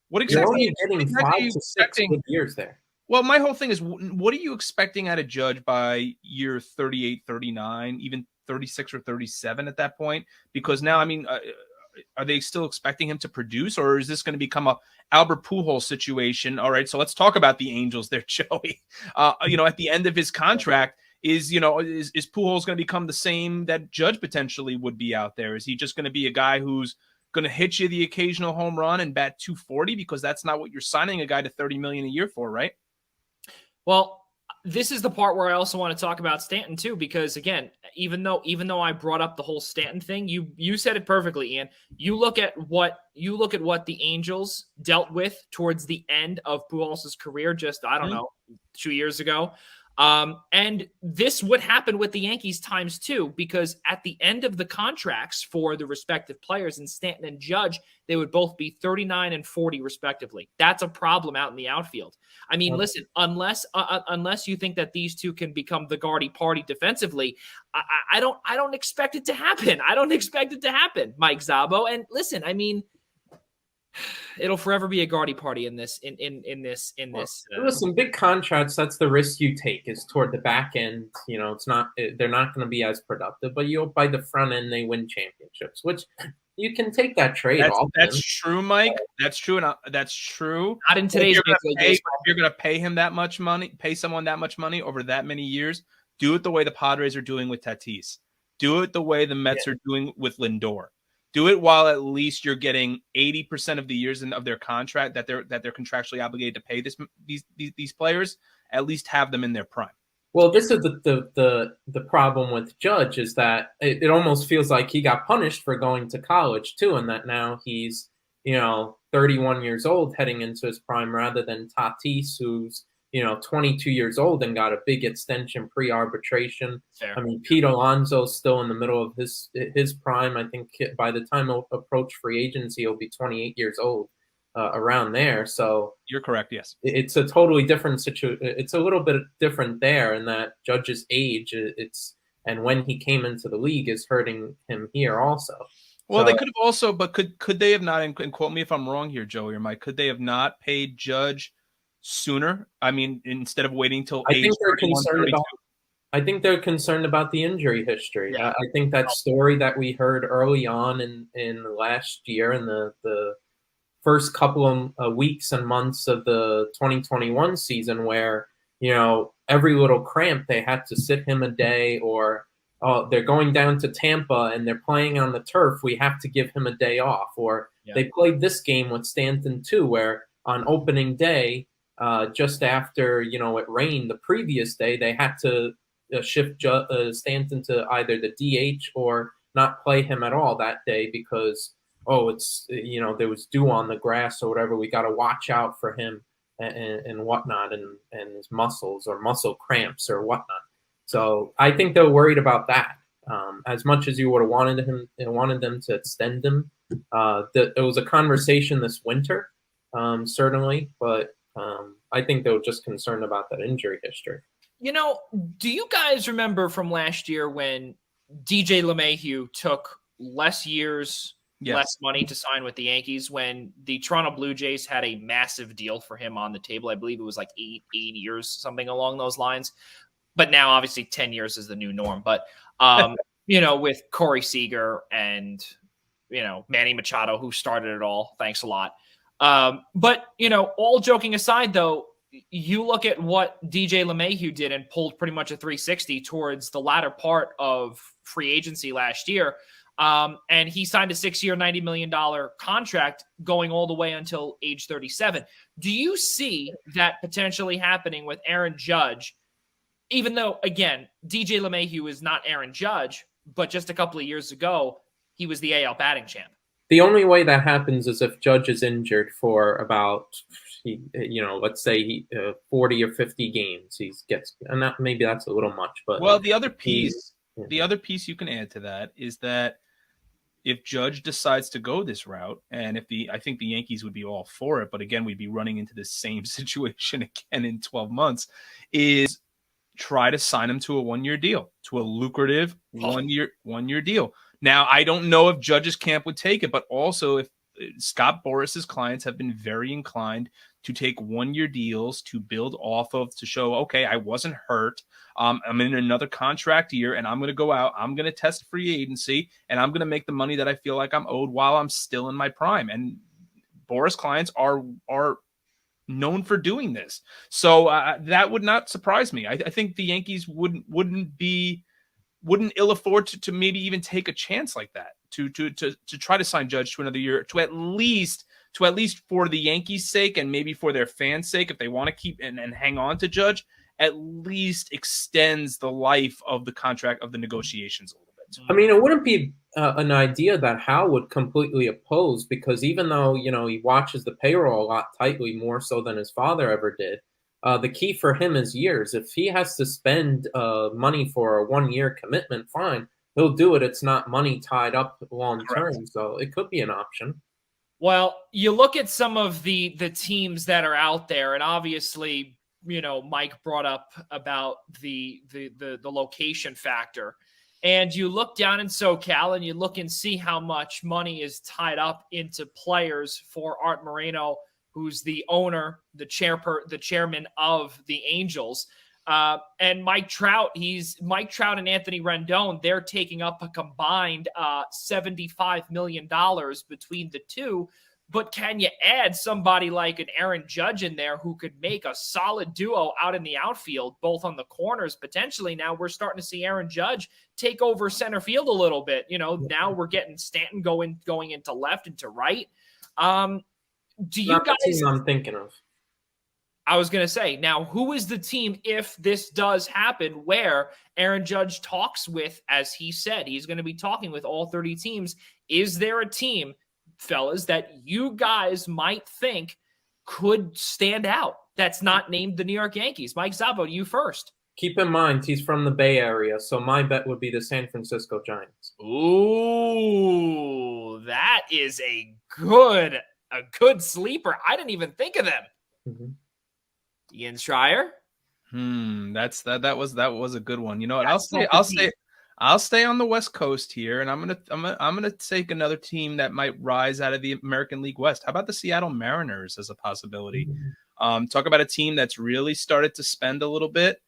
What exactly? You're only getting 5 to 6 good years there. Well, my whole thing is, what are you expecting out of Judge by year 38, 39, even 36 or 37 at that point? Because now, I mean, are they still expecting him to produce, or is this going to become a Albert Pujols situation? All right, so let's talk about the Angels there, Joey. At the end of his contract, is Pujols going to become the same that Judge potentially would be out there? Is he just going to be a guy who's going to hit you the occasional home run and bat 240? Because that's not what you're signing a guy to $30 million a year for, right? Well, this is the part where I also want to talk about Stanton too, because again, even though I brought up the whole Stanton thing, you said it perfectly, Ian. You look at what the Angels dealt with towards the end of Pujols' career, just I don't know, 2 years ago. And this would happen with the Yankees times two, because at the end of the contracts for the respective players in Stanton and Judge, they would both be 39 and 40 respectively. That's a problem out in the outfield. I mean, listen, unless you think that these two can become the Gardy party defensively, I don't expect it to happen. I don't expect it to happen, Mike Szabo. And listen, I mean, it'll forever be a Gardy party in this. Listen, big contracts. That's the risk you take, is toward the back end. It's not. They're not going to be as productive, but by the front end, they win championships, which you can take that trade off. That's true, Mike. That's true, and that's true. Not in today's if you're going to pay him that much money, pay someone that much money over that many years. Do it the way the Padres are doing with Tatis. Do it the way the Mets are doing with Lindor. Do it while at least you're getting 80% of the years of their contract that they're contractually obligated to pay these players. At least have them in their prime. Well, this is the problem with Judge, is that it almost feels like he got punished for going to college too, and that now he's 31 years old heading into his prime, rather than Tatis, who's 22 years old and got a big extension pre-arbitration. Fair. I mean, Pete Alonso's still in the middle of his prime. I think by the time he'll approach free agency, he'll be 28 years old, around there. So you're correct. Yes, it's a totally different situation. It's a little bit different there in that Judge's age. It's and when he came into the league is hurting him here also. Well, they could have also, but could they have not, and quote me if I'm wrong here, Joey or Mike, could they have not paid Judge sooner? I mean, instead of waiting till age 31, 32? I think they're concerned about the injury history. Yeah. I think that story that we heard early on in last year, in the first couple of weeks and months of the 2021 season, where, you know, every little cramp, they had to sit him a day, or they're going down to Tampa and they're playing on the turf, we have to give him a day off. Or they played this game with Stanton too, where on opening day, just after, you know, it rained the previous day, they had to shift Stanton to either the DH or not play him at all that day because, it's, you know, there was dew on the grass or whatever. We got to watch out for him and whatnot, and his muscles or muscle cramps or whatnot. So I think they're worried about that. As much as you would have wanted them to extend him, it was a conversation this winter, certainly, but I think they were just concerned about that injury history. You know, do you guys remember from last year when DJ LeMahieu took less years, less money to sign with the Yankees, when the Toronto Blue Jays had a massive deal for him on the table? I believe it was like 8 years, something along those lines. But now, obviously, 10 years is the new norm. But, you know, with Corey Seager and, you know, Manny Machado, who started it all, thanks a lot. But, you know, all joking aside, though, you look at what DJ LeMahieu did and pulled pretty much a 360 towards the latter part of free agency last year. And he signed a 6-year, $90 million contract going all the way until age 37. Do you see that potentially happening with Aaron Judge? Even though, again, DJ LeMahieu is not Aaron Judge, but just a couple of years ago, he was the AL batting champ. The only way that happens is if Judge is injured for about, you know, let's say 40 or 50 games. And maybe that's a little much, but the other piece you can add to that is that if Judge decides to go this route, and I think the Yankees would be all for it, but again, we'd be running into the same situation again in 12 months, is try to sign him to a 1-year deal, to a lucrative one-year deal. Now, I don't know if Judge's camp would take it, but also if Scott Boris's clients have been very inclined to take 1-year deals to build off of, to show, okay, I wasn't hurt. I'm in another contract year, and I'm going to go out. I'm going to test free agency, and I'm going to make the money that I feel like I'm owed while I'm still in my prime. And Boris clients are known for doing this. So that would not surprise me. I think the Yankees wouldn't ill afford to maybe even take a chance like that, to try to sign Judge to another year, to at least for the Yankees' sake and maybe for their fans' sake, if they want to keep and hang on to Judge, at least extends the life of the contract, of the negotiations a little bit. I mean, it wouldn't be an idea that Hal would completely oppose, because even though, you know, he watches the payroll a lot tightly, more so than his father ever did, the key for him is years. If he has to spend money for a 1-year commitment, fine, he'll do it. It's not money tied up long term, so it could be an option. Well, you look at some of the teams that are out there, and obviously, you know, Mike brought up about the location factor. And you look down in SoCal and you look and see how much money is tied up into players for Art Moreno, who's the owner, the chairman of the Angels. And Mike Trout and Anthony Rendon, they're taking up a combined $75 million between the two. But can you add somebody like an Aaron Judge in there who could make a solid duo out in the outfield, both on the corners potentially? Now we're starting to see Aaron Judge take over center field a little bit. You know, now we're getting Stanton going into left and to right. Do you Not guys? the team I'm thinking of. I was going to say, now, who is the team, if this does happen, where Aaron Judge talks with, as he said, he's going to be talking with all 30 teams? Is there a team, fellas, that you guys might think could stand out that's not named the New York Yankees? Mike Szabo, you first. Keep in mind, he's from the Bay Area, so my bet would be the San Francisco Giants. Ooh, that is a good sleeper. I didn't even think of them. Mm-hmm. Ian Schraier. That was a good one. You know what? I'll say I'll stay on the West Coast here, and I'm gonna take another team that might rise out of the American League West. How about the Seattle Mariners as a possibility? Talk about a team that's really started to spend a little bit.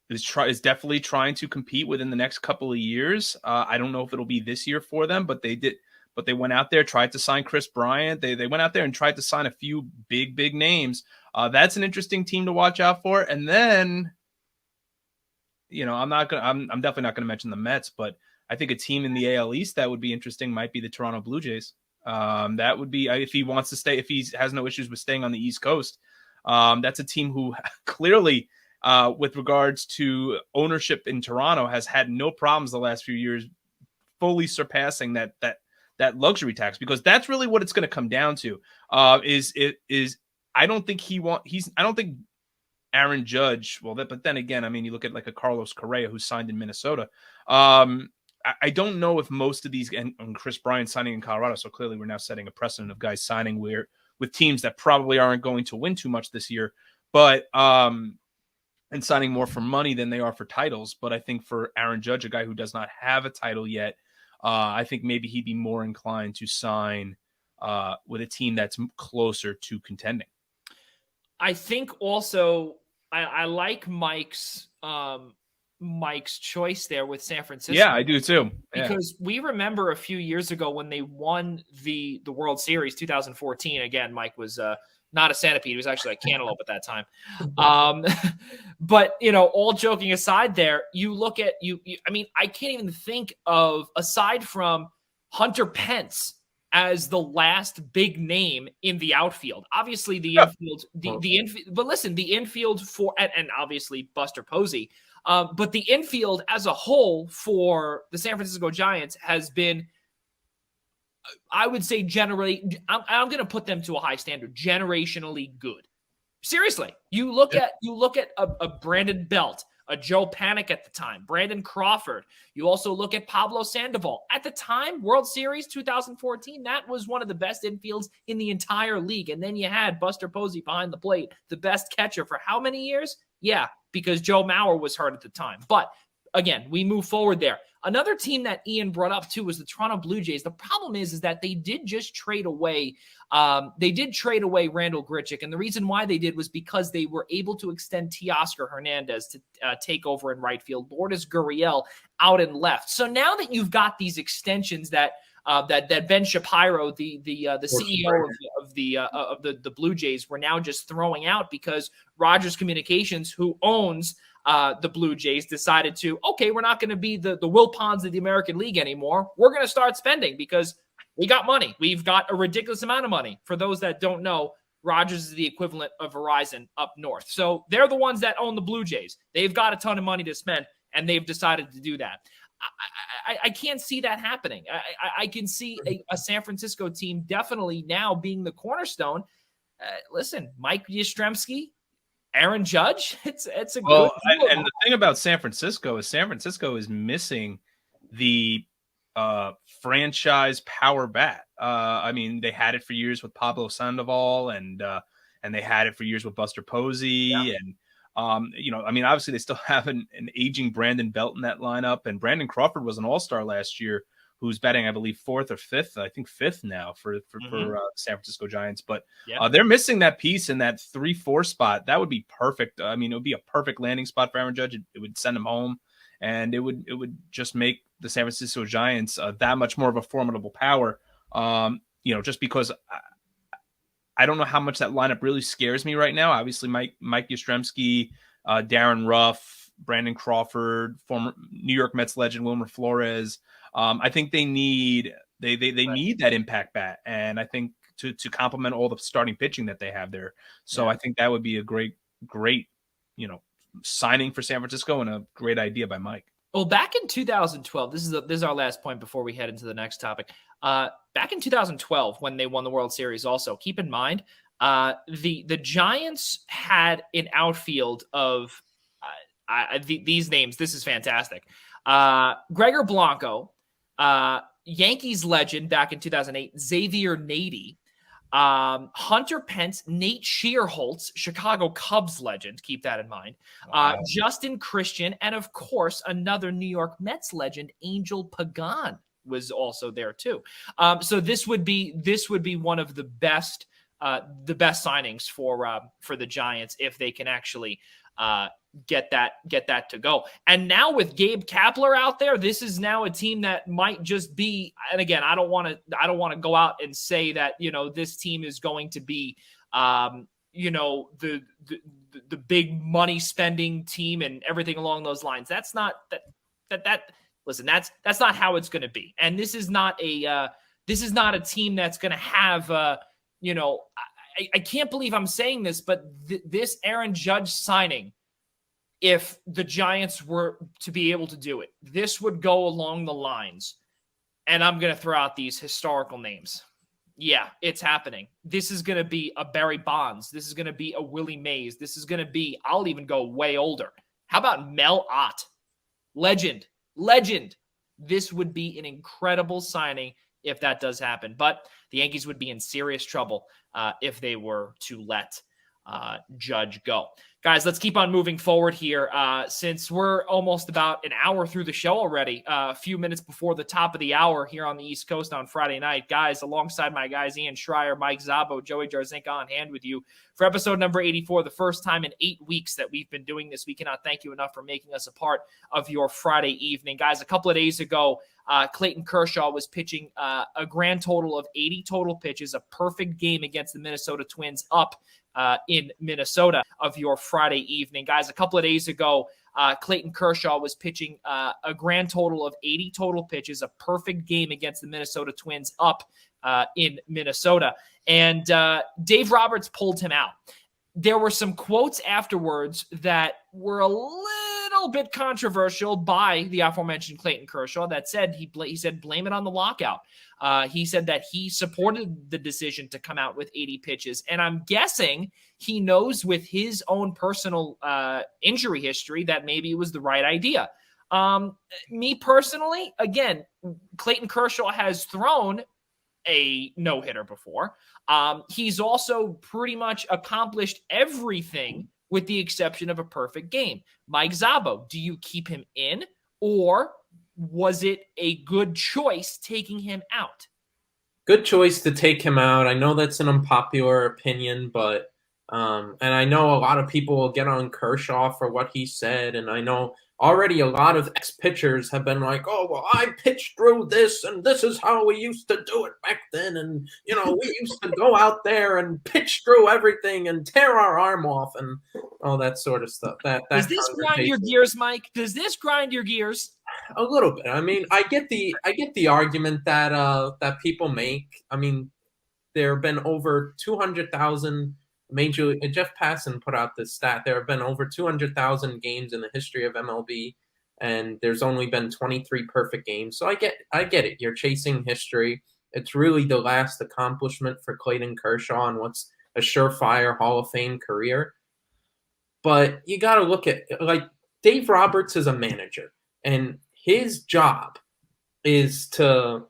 Is definitely trying to compete within the next couple of years. I don't know if it'll be this year for them, but they did. But they went out there, tried to sign Chris Bryant. They went out there and tried to sign a few big names. That's an interesting team to watch out for. And then, I'm definitely not gonna mention the Mets, but I think a team in the AL East that would be interesting might be the Toronto Blue Jays. That would be, if he wants to stay, if he has no issues with staying on the East Coast. That's a team who clearly, with regards to ownership in Toronto, has had no problems the last few years, fully surpassing that luxury tax, because that's really what it's going to come down to. I don't think Aaron Judge, but then again, I mean, you look at like a Carlos Correa who signed in Minnesota. I don't know if most of these, and Chris Bryant signing in Colorado, so clearly we're now setting a precedent of guys signing with teams that probably aren't going to win too much this year, but and signing more for money than they are for titles. But I think for Aaron Judge, a guy who does not have a title yet, I think maybe he'd be more inclined to sign with a team that's closer to contending. I think also I like Mike's choice there with San Francisco. Yeah, I do too. Because we remember a few years ago when they won the World Series 2014. Again, Mike was not a centipede. He was actually a cantaloupe at that time. But, all joking aside there, you look at I mean, I can't even think of, aside from Hunter Pence as the last big name in the outfield. Obviously the infield, the infield, but listen, the infield for, and obviously Buster Posey, but the infield as a whole for the San Francisco Giants has been, I would say, generally, I'm going to put them to a high standard, generationally good. Seriously, you look at a Brandon Belt, a Joe Panic at the time, Brandon Crawford. You also look at Pablo Sandoval. At the time, World Series 2014, that was one of the best infields in the entire league. And then you had Buster Posey behind the plate, the best catcher for how many years? Yeah, because Joe Mauer was hurt at the time. But again, we move forward there. Another team that Ian brought up too was the Toronto Blue Jays. The problem is that they did just trade away. They did trade away Randall Grichuk, and the reason why they did was because they were able to extend Teoscar Hernandez to take over in right field, Lourdes Gurriel out in left. So now that you've got these extensions that Ben Shapiro, the CEO of the Blue Jays, were now just throwing out because Rogers Communications, who owns the Blue Jays, decided to, okay, we're not going to be the Wilpons of the American League anymore. We're going to start spending because we got money. We've got a ridiculous amount of money. For those that don't know, Rogers is the equivalent of Verizon up north. So they're the ones that own the Blue Jays. They've got a ton of money to spend, and they've decided to do that. I can't see that happening. I can see a San Francisco team definitely now being the cornerstone. Listen, Mike Yastrzemski, Aaron Judge, it's a good deal. And the thing about San Francisco is missing the franchise power bat. I mean, they had it for years with Pablo Sandoval, and they had it for years with Buster Posey, and I mean, obviously they still have an aging Brandon Belt in that lineup, and Brandon Crawford was an all-star last year, who's batting, I believe, fourth or fifth. I think fifth now for San Francisco Giants. But they're missing that piece in that 3-4 spot. That would be perfect. I mean, it would be a perfect landing spot for Aaron Judge. It would send him home, and it would just make the San Francisco Giants that much more of a formidable power. Just because I don't know how much that lineup really scares me right now. Obviously, Mike Yastrzemski, Darren Ruff, Brandon Crawford, former New York Mets legend Wilmer Flores. I think they need that impact bat, and I think to complement all the starting pitching that they have there. So I think that would be a great signing for San Francisco, and a great idea by Mike. Well, back in 2012, this is our last point before we head into the next topic. Back in 2012, when they won the World Series, also keep in mind the Giants had an outfield of these names. This is fantastic. Gregor Blanco, Yankees legend back in 2008, Xavier Nady, Hunter Pence, Nate Scheerholtz, Chicago Cubs legend. Keep that in mind. Wow. Justin Christian, and of course, another New York Mets legend, Angel Pagan, was also there too. So this would be one of the best signings for the Giants if they can actually get that to go. And now with Gabe Kapler out there, this is now a team that might just be, and again, I don't want to go out and say that, this team is going to be, the big money spending team and everything along those lines. That's not listen, that's not how it's going to be. And this is not a team that's going to have, I can't believe I'm saying this, but this Aaron Judge signing, if the Giants were to be able to do it, this would go along the lines, and I'm going to throw out these historical names. Yeah, it's happening. This is going to be a Barry Bonds. This is going to be a Willie Mays. This is going to be, I'll even go way older. How about Mel Ott? Legend. This would be an incredible signing if that does happen. But the Yankees would be in serious trouble if they were to let Judge go. Guys, let's keep on moving forward here. Since we're almost about an hour through the show already, a few minutes before the top of the hour here on the East Coast on Friday night, guys, alongside my guys, Ian Schraier, Mike Szabo, Joey Jarzynka on hand with you for episode number 84, the first time in 8 weeks that we've been doing this. We cannot thank you enough for making us a part of your Friday evening. Guys, a couple of days ago, Clayton Kershaw was pitching a grand total of 80 total pitches, a perfect game against the Minnesota Twins up in Minnesota of your Friday evening. Guys, a couple of days ago, Clayton Kershaw was pitching a grand total of 80 total pitches, a perfect game against the Minnesota Twins up in Minnesota. And Dave Roberts pulled him out. There were some quotes afterwards that were a little bit controversial by the aforementioned Clayton Kershaw that said, he said, blame it on the lockout. He said that he supported the decision to come out with 80 pitches. And I'm guessing he knows with his own personal injury history that maybe it was the right idea. Me personally, again, Clayton Kershaw has thrown a no-hitter before. He's also pretty much accomplished everything with the exception of a perfect game. Mike Szabo, do you keep him in, or was it a good choice taking him out? Good choice to take him out. I know that's an unpopular opinion, but and I know a lot of people will get on Kershaw for what he said, and I know already a lot of ex-pitchers have been like, oh, well, I pitched through this, and this is how we used to do it back then, and, we used to go out there and pitch through everything and tear our arm off and all that sort of stuff. Does this grind your gears, Mike? Does this grind your gears? A little bit. I mean, I get the argument that that people make. I mean, there have been over 200,000 Jeff Passan put out this stat. There have been over 200,000 games in the history of MLB, and there's only been 23 perfect games. So I get it. You're chasing history. It's really the last accomplishment for Clayton Kershaw and what's a surefire Hall of Fame career. But you got to look at, like, Dave Roberts is a manager, and his job is to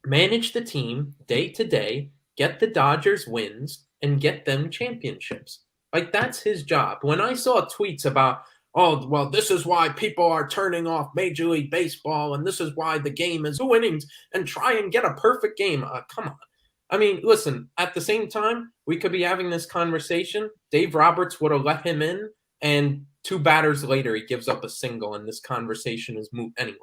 manage the team day to day, get the Dodgers wins, and get them championships. Like, that's his job. When I saw tweets about, oh, well, this is why people are turning off Major League Baseball, and this is why the game is 2 innings and try and get a perfect game. Come on. I mean, listen, at the same time, we could be having this conversation. Dave Roberts would have let him in, and 2 batters later, he gives up a single, and this conversation is moot anyway.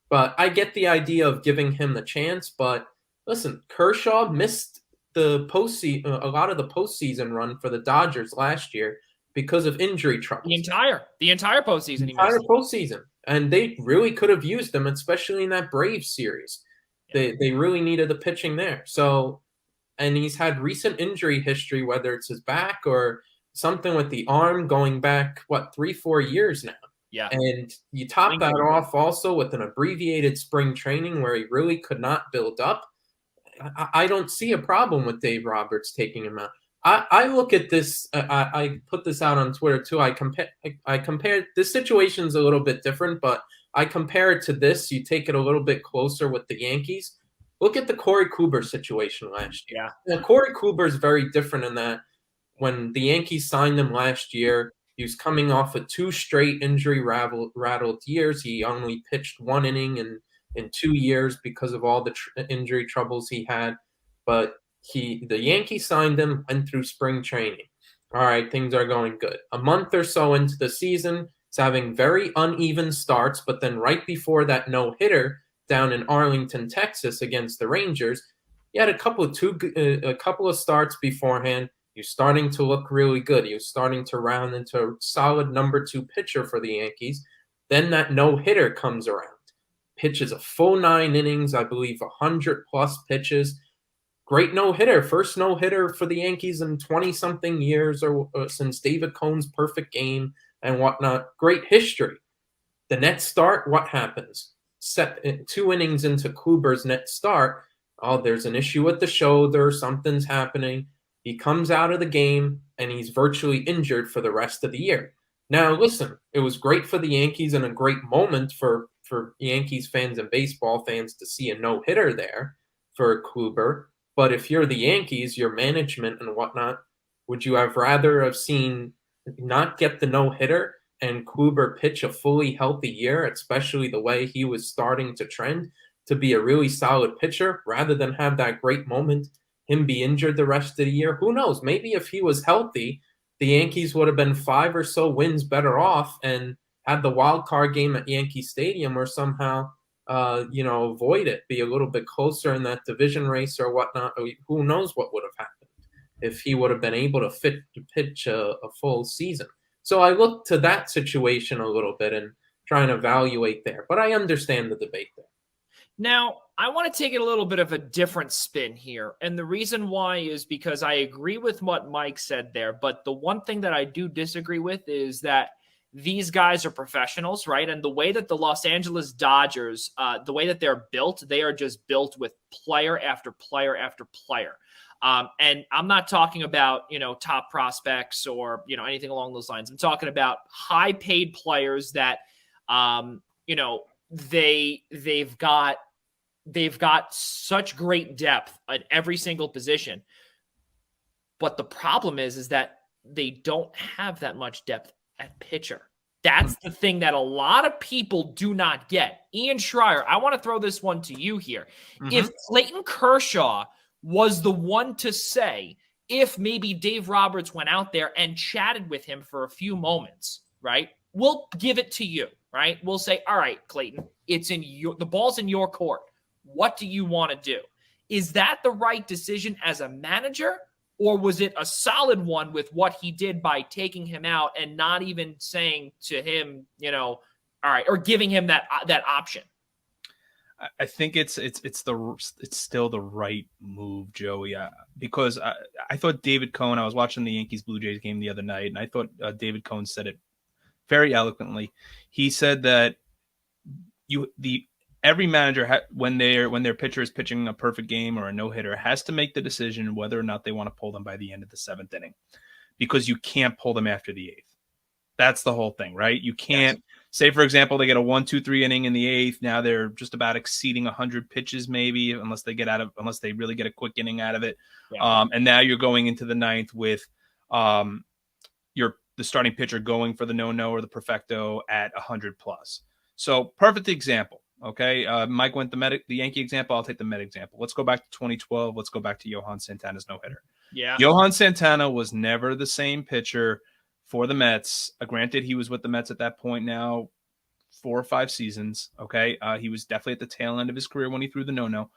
But I get the idea of giving him the chance. But listen, Kershaw missed the postseason, a lot of the postseason run for the Dodgers last year because of injury trouble. The entire postseason. Postseason, and they really could have used him, especially in that Braves series. Yeah. They really needed the pitching there. So, and he's had recent injury history, whether it's his back or something with the arm, going back 3-4 years now. Yeah, and you top that off also with an abbreviated spring training where he really could not build up. I don't see a problem with Dave Roberts taking him out. I look at this. I put this out on Twitter too. I compare this situation's a little bit different, but I compare it to this. You take it a little bit closer with the Yankees. Look at the Corey Kluber situation last year. Yeah. Now, Corey Kluber is very different in that when the Yankees signed him last year, he was coming off of 2 straight injury-rattled years. He only pitched 1 inning in 2 years because of all the injury troubles he had. But the Yankees signed him, went through spring training. All right, things are going good. A month or so into the season, he's having very uneven starts, but then right before that no-hitter down in Arlington, Texas against the Rangers, he had a couple of starts beforehand. He was starting to look really good. He was starting to round into a solid number 2 pitcher for the Yankees. Then that no-hitter comes around. Pitches a full 9 innings, I believe 100-plus pitches. Great no-hitter. First no-hitter for the Yankees in 20-something years or since David Cohn's perfect game and whatnot. Great history. The next start, what happens? 2 innings into Kluber's next start, there's an issue with the shoulder. Something's happening. He comes out of the game, and he's virtually injured for the rest of the year. Now, listen, it was great for the Yankees and a great moment for Yankees fans and baseball fans to see a no-hitter there for Kluber. But if you're the Yankees, your management and whatnot, would you have rather have seen not get the no-hitter and Kluber pitch a fully healthy year, especially the way he was starting to trend to be a really solid pitcher, rather than have that great moment, him be injured the rest of the year? Who knows? Maybe if he was healthy, the Yankees would have been 5 or so wins better off and had the wild card game at Yankee Stadium or somehow, avoid it, be a little bit closer in that division race or whatnot. Who knows what would have happened if he would have been able to pitch a full season. So I look to that situation a little bit and try and evaluate there. But I understand the debate there. Now, I want to take it a little bit of a different spin here. And the reason why is because I agree with what Mike said there. But the one thing that I do disagree with is that these guys are professionals, right? And the way that the Los Angeles Dodgers, the way that they're built, they are just built with player after player after player. And I'm not talking about, top prospects or, anything along those lines. I'm talking about high paid players that, they've got such great depth at every single position. But the problem is that they don't have that much depth at pitcher. That's the thing that a lot of people do not get. Ian Schraier, I want to throw this one to you here. Mm-hmm. If Clayton Kershaw was the one to say, if maybe Dave Roberts went out there and chatted with him for a few moments, right? We'll give it to you, right? We'll say, all right, Clayton, the ball's in your court. What do you want to do? Is that the right decision as a manager? Or was it a solid one with what he did by taking him out and not even saying to him, all right, or giving him that option? I think it's still the right move, Joey, because I thought David Cohn, I was watching the Yankees Blue Jays game the other night, and I thought David Cohn said it very eloquently. He said that every manager, when their pitcher is pitching a perfect game or a no-hitter, has to make the decision whether or not they want to pull them by the end of the 7th inning, because you can't pull them after the 8th. That's the whole thing, right? You can't say, for example, they get a 1, 2, 3 inning in the 8th. Now they're just about exceeding 100 pitches, maybe, unless they really get a quick inning out of it. Yeah. And now you're going into the 9th with the starting pitcher going for the no or the perfecto at 100 plus. So perfect example. Okay, Mike went the Yankee example. I'll take the Met example. Let's go back to 2012. Let's go back to Johan Santana's no-hitter. Yeah, Johan Santana was never the same pitcher for the Mets. Granted, he was with the Mets at that point now 4 or 5 seasons. Okay, he was definitely at the tail end of his career when he threw the no,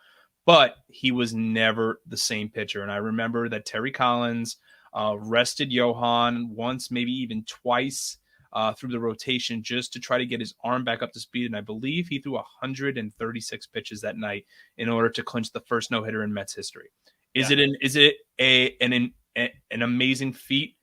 but he was never the same pitcher. And I remember that Terry Collins rested Johan once, maybe even twice. Through the rotation just to try to get his arm back up to speed. And I believe he threw 136 pitches that night in order to clinch the first no-hitter in Mets history. Is it an amazing feat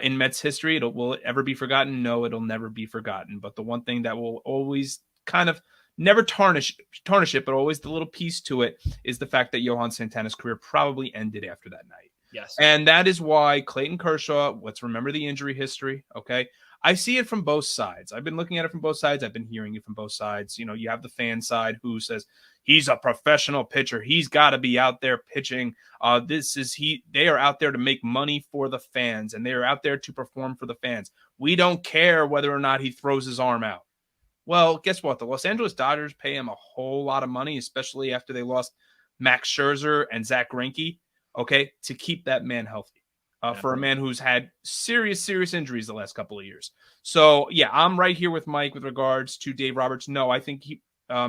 in Mets history? Will it ever be forgotten? No, it'll never be forgotten. But the one thing that will always kind of never tarnish it, but always the little piece to it, is the fact that Johan Santana's career probably ended after that night. Yes. And that is why Clayton Kershaw, let's remember the injury history, okay? I see it from both sides. I've been looking at it from both sides. I've been hearing it from both sides. You know, you have the fan side who says he's a professional pitcher. He's got to be out there pitching. They are out there to make money for the fans, and they are out there to perform for the fans. We don't care whether or not he throws his arm out. Well, guess what? The Los Angeles Dodgers pay him a whole lot of money, especially after they lost Max Scherzer and Zach Greinke, okay, to keep that man healthy. For a man who's had serious injuries the last couple of years. So, yeah, I'm right here with Mike with regards to Dave Roberts. No, I think he,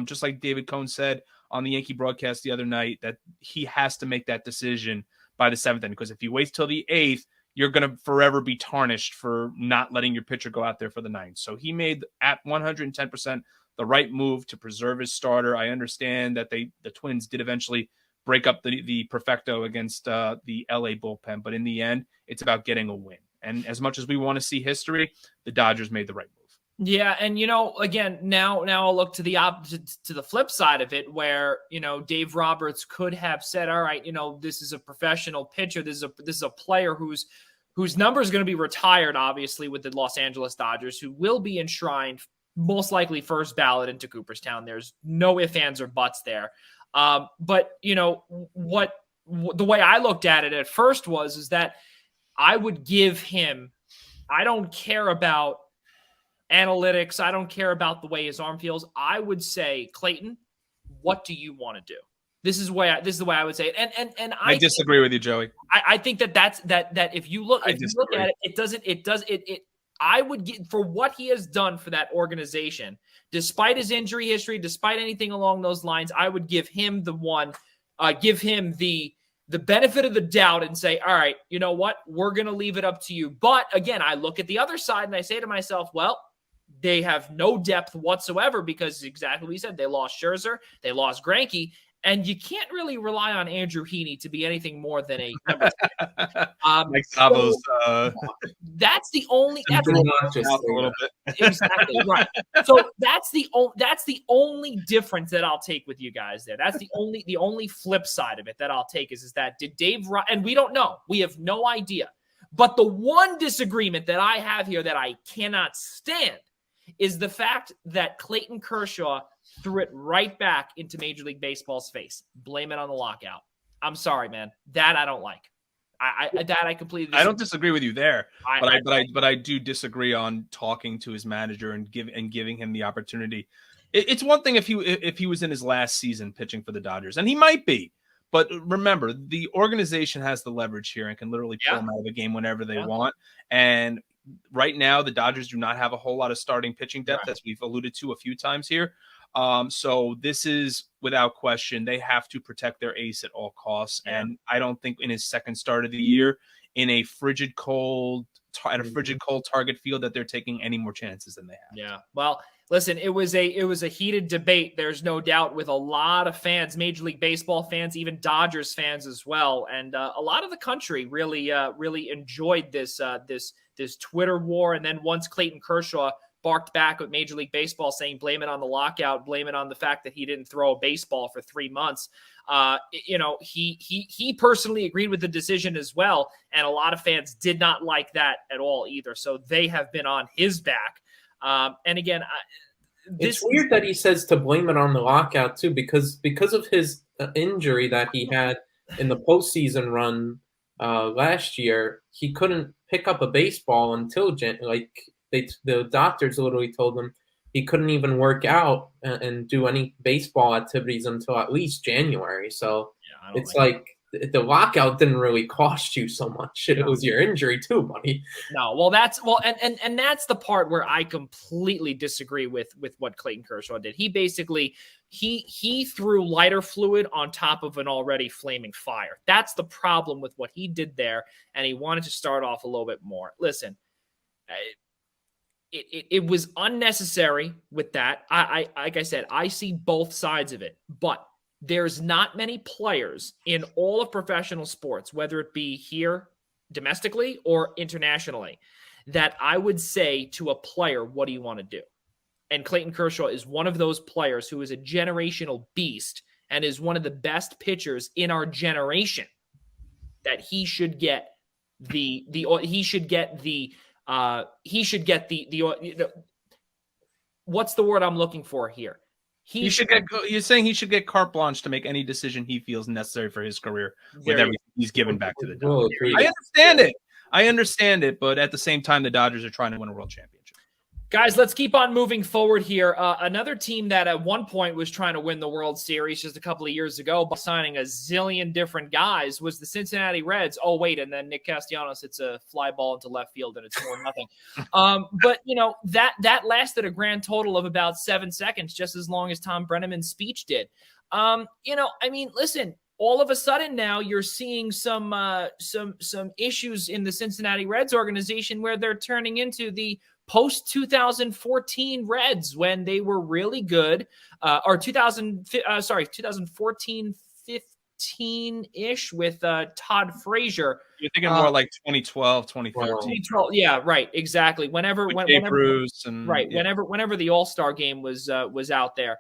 just like David Cohn said on the Yankee broadcast the other night, that he has to make that decision by the 7th inning, because if he waits till the 8th, you're going to forever be tarnished for not letting your pitcher go out there for the 9th. So he made at 110% the right move to preserve his starter. I understand that the Twins did eventually break up the perfecto against the LA bullpen. But in the end, it's about getting a win. And as much as we want to see history, the Dodgers made the right move. Yeah. And, again, now I'll look to the opposite, to the flip side of it, where, Dave Roberts could have said, all right, this is a professional pitcher. This is a player whose number is going to be retired, obviously, with the Los Angeles Dodgers, who will be enshrined most likely first ballot into Cooperstown. There's no ifs, ands, or buts there. But what the way I looked at it at first is that I would give him, I don't care about analytics. I don't care about the way his arm feels. I would say, Clayton, what do you want to do? This is the way I would say it. And I disagree with you, Joey. I think that if you look at it, I would get, for what he has done for that organization, despite his injury history, despite anything along those lines, I would give him give him the benefit of the doubt and say, all right, you know what? We're going to leave it up to you. But again, I look at the other side and I say to myself, well, they have no depth whatsoever, because exactly what you said. They lost Scherzer, they lost Greinke, and you can't really rely on Andrew Heaney to be anything more than a number 10. Like Savo's, that's the only. That's a little bit. Exactly right. So that's the only difference that I'll take with you guys there. That's the only flip side of it that I'll take is that did and we don't know. We have no idea. But the one disagreement that I have here that I cannot stand is the fact that Clayton Kershaw threw it right back into Major League Baseball's face. Blame it on the lockout. I'm sorry, man. That I don't like. I completely disagree. I don't disagree with you there, but I do disagree on talking to his manager and giving him the opportunity. It's one thing if he was in his last season pitching for the Dodgers, and he might be. But remember, the organization has the leverage here and can literally pull him out of the game whenever they want. And right now, the Dodgers do not have a whole lot of starting pitching depth, as we've alluded to a few times here. So this is, without question, they have to protect their ace at all costs. Yeah. And I don't think in his second start of the year, in a frigid cold target field, that they're taking any more chances than they have. Yeah. Well, listen, it was a heated debate. There's no doubt, with a lot of fans, Major League Baseball fans, even Dodgers fans as well. And a lot of the country really enjoyed this Twitter war. And then once Clayton Kershaw barked back at Major League Baseball saying, blame it on the lockout, blame it on the fact that he didn't throw a baseball for 3 months. He personally agreed with the decision as well. And a lot of fans did not like that at all either. So they have been on his back. And again, it's weird that he says to blame it on the lockout too, because of his injury that he had in the postseason run last year, he couldn't pick up a baseball until the doctors literally told him he couldn't even work out and do any baseball activities until at least January. So it's like the lockout didn't really cost you so much. It was your injury too, buddy. No, well, and that's the part where I completely disagree with what Clayton Kershaw did. He basically he threw lighter fluid on top of an already flaming fire. That's the problem with what he did there, and he wanted to start off a little bit more. Listen, it was unnecessary with that. I like I said, I see both sides of it, but there's not many players in all of professional sports, whether it be here domestically or internationally, that I would say to a player, what do you want to do? And Clayton Kershaw is one of those players who is a generational beast and is one of the best pitchers in our generation, that he should get the he should get the what's the word I'm looking for here? You're saying he should get carte blanche to make any decision he feels necessary for his career with everything he's given back to the Dodgers. I understand it, but at the same time, the Dodgers are trying to win a world championship. Guys, let's keep on moving forward here. Another team that at one point was trying to win the World Series just a couple of years ago by signing a zillion different guys was the Cincinnati Reds. Oh, wait, and then Nick Castellanos hits a fly ball into left field, and it's 4-0. But, that lasted a grand total of about 7 seconds, just as long as Tom Brenneman's speech did. Listen, all of a sudden now you're seeing some issues in the Cincinnati Reds organization where they're turning into the post-2014 Reds when they were really good, or 2014-15-ish with Todd Frazier. You're thinking more like 2012, 2013. 2012, yeah, right, exactly. Whenever Bruce and whenever the All-Star game was out there.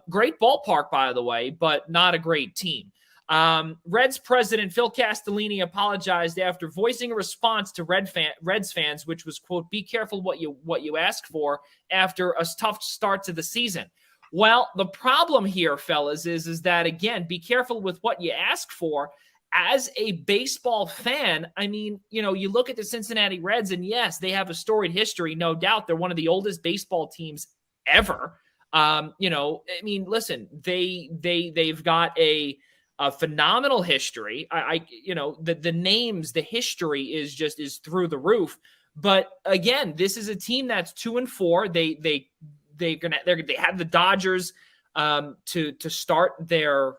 Great ballpark, by the way, but not a great team. Reds president Phil Castellini apologized after voicing a response to Reds fans, which was, quote, "Be careful what you ask for," after a tough start to the season. Well, the problem here, fellas, is that, again, be careful with what you ask for. As a baseball fan, you look at the Cincinnati Reds, and yes, they have a storied history, no doubt. They're one of the oldest baseball teams ever. Listen, they've got a phenomenal history. The names, the history is through the roof. But again, this is a team that's 2-4. They have the Dodgers to start their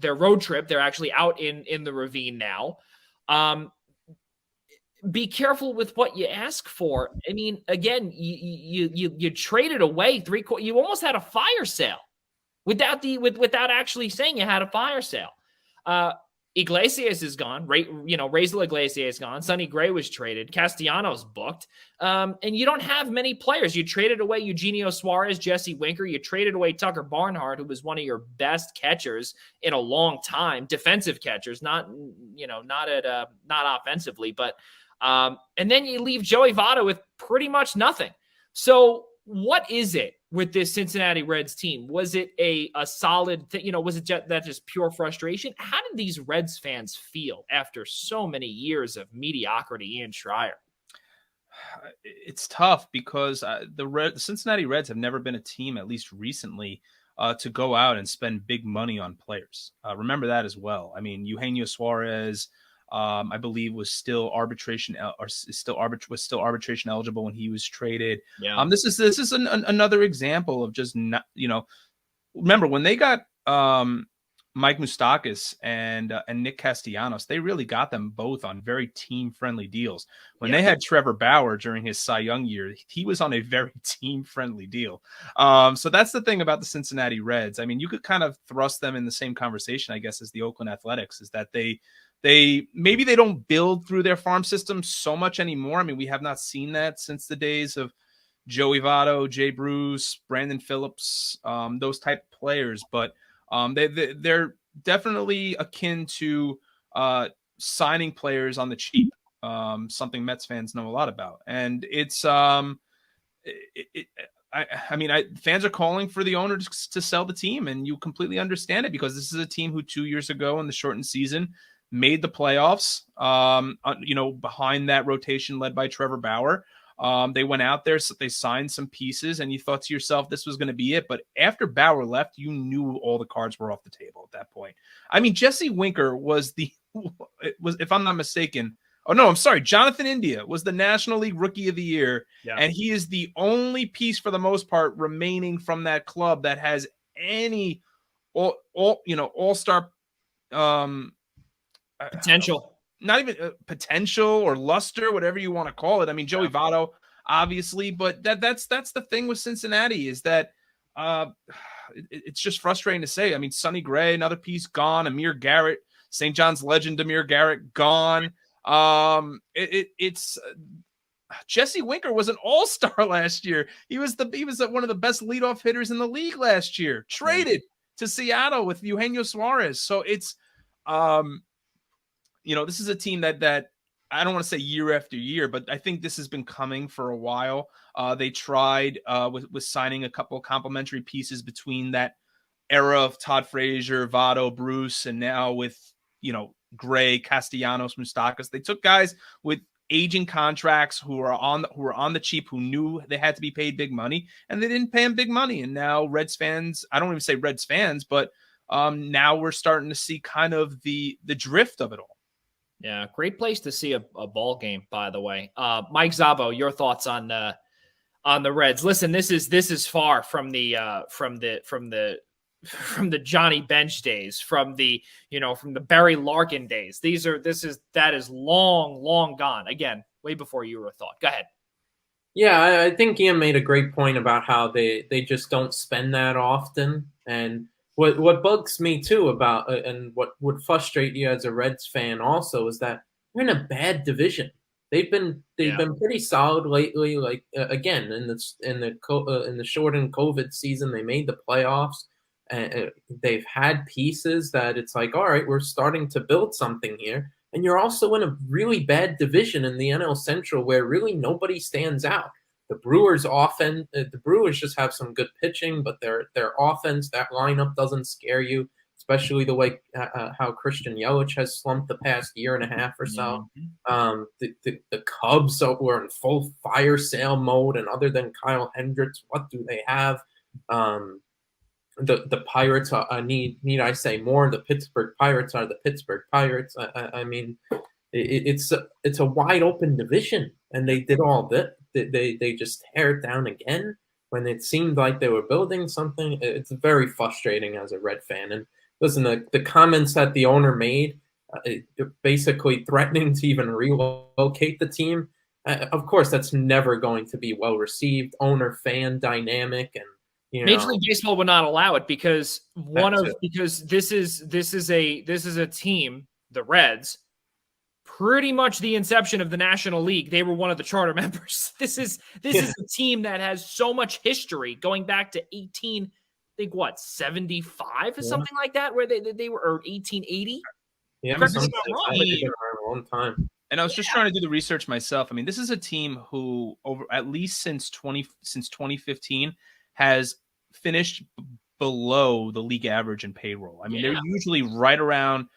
road trip. They're actually out in the ravine now. Be careful with what you ask for. Again, you traded away you almost had a fire sale. Without actually saying you had a fire sale. Iglesias is gone. Raisel Iglesias is gone. Sonny Gray was traded. Castellanos booked. And you don't have many players. You traded away Eugenio Suarez, Jesse Winker. You traded away Tucker Barnhart, who was one of your best catchers in a long time. Defensive catchers, not offensively, but and then you leave Joey Votto with pretty much nothing. So what is it with this Cincinnati Reds team? Was it a solid thing? Was it just pure frustration? How did these Reds fans feel after so many years of mediocrity, Ian Schraier? It's tough because the Cincinnati Reds have never been a team, at least recently, to go out and spend big money on players. Remember that as well. Eugenio Suarez, I believe was still arbitration eligible when he was traded. Yeah. This is another example of just not, remember when they got Mike Moustakas and Nick Castellanos, they really got them both on very team friendly deals. When they had Trevor Bauer during his Cy Young year, he was on a very team friendly deal. So that's the thing about the Cincinnati Reds. You could kind of thrust them in the same conversation, I guess, as the Oakland Athletics, is that they maybe they don't build through their farm system so much anymore. We have not seen that since the days of Joey Votto, Jay Bruce, Brandon Phillips, those type of players. But they're definitely akin to signing players on the cheap, something Mets fans know a lot about. And it's fans are calling for the owner to sell the team, and you completely understand it, because this is a team who 2 years ago in the shortened season made the playoffs, behind that rotation led by Trevor Bauer. They went out there, so they signed some pieces, and you thought to yourself, this was going to be it. But after Bauer left, you knew all the cards were off the table at that point. Jesse Winker was if I'm not mistaken, Jonathan India was the National League Rookie of the Year. Yeah. And he is the only piece for the most part remaining from that club that has any all-star potential. Not even potential or luster, whatever you want to call it. Joey Votto, obviously, but that's the thing with Cincinnati, is that it's just frustrating to say. Sonny Gray, another piece, gone. Amir Garrett, St. John's legend Amir Garrett, gone. It's Jesse Winker was an all-star last year. He was one of the best leadoff hitters in the league last year. Traded to Seattle with Eugenio Suarez. So it's this is a team that I don't want to say year after year, but I think this has been coming for a while. They tried with signing a couple of complimentary pieces between that era of Todd Frazier, Votto, Bruce, and now with, Gray, Castellanos, Moustakas. They took guys with aging contracts who are on the cheap, who knew they had to be paid big money, and they didn't pay them big money. And now Reds fans, I don't even say Reds fans, but now we're starting to see kind of the drift of it all. Yeah, great place to see a ball game, by the way. Mike Szabo, your thoughts on the Reds? Listen, this is far from the Johnny Bench days, from the Barry Larkin days. That is long gone. Again, way before you were a thought. Go ahead. Yeah, I think Ian made a great point about how they just don't spend that often. And what bugs me too about and what would frustrate you as a Reds fan also is that they're in a bad division. They've been pretty solid lately. Like again in the shortened COVID season, they made the playoffs. And they've had pieces that it's like, all right, we're starting to build something here. And you're also in a really bad division in the NL Central where really nobody stands out. The Brewers just have some good pitching, but their offense, that lineup doesn't scare you, especially the way how Christian Yelich has slumped the past year and a half or so. The Cubs were in full fire sale mode, and other than Kyle Hendricks, what do they have? The Pirates need I say more? The Pittsburgh Pirates are the Pittsburgh Pirates. I mean, it's a wide open division, and they did all that. They just tear it down again when it seemed like they were building something. It's very frustrating as a Red fan. And listen, the comments that the owner made, basically threatening to even relocate the team. Of course, that's never going to be well received. Owner-fan dynamic and. Major League Baseball would not allow it because this is a team, the Reds, pretty much the inception of the National League. They were one of the charter members. This is a team that has so much history going back to 75 or something like that, where they were, or 1880. Yeah, they've been around a long time. And I was just trying to do the research myself. I mean, this is a team who at least since 2015 has finished below the league average in payroll. I mean, they're usually right around,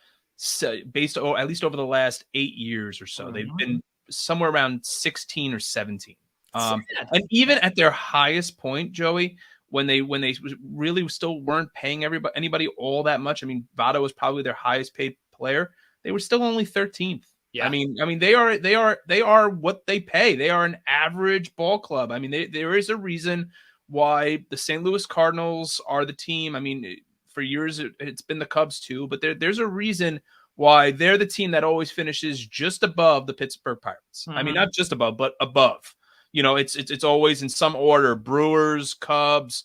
based at least over the last 8 years or so. They've been somewhere around 16 or 17. And even at their highest point, Joey, when they really still weren't paying anybody all that much. I mean, Votto was probably their highest paid player. They were still only 13th. Yeah. I mean, they are what they pay. They are an average ball club. I mean, there is a reason why the St. Louis Cardinals are the team. I mean, for years it's been the Cubs too, but there's a reason why they're the team that always finishes just above the Pittsburgh Pirates. I mean, not just above, but above. It's always in some order: Brewers, Cubs,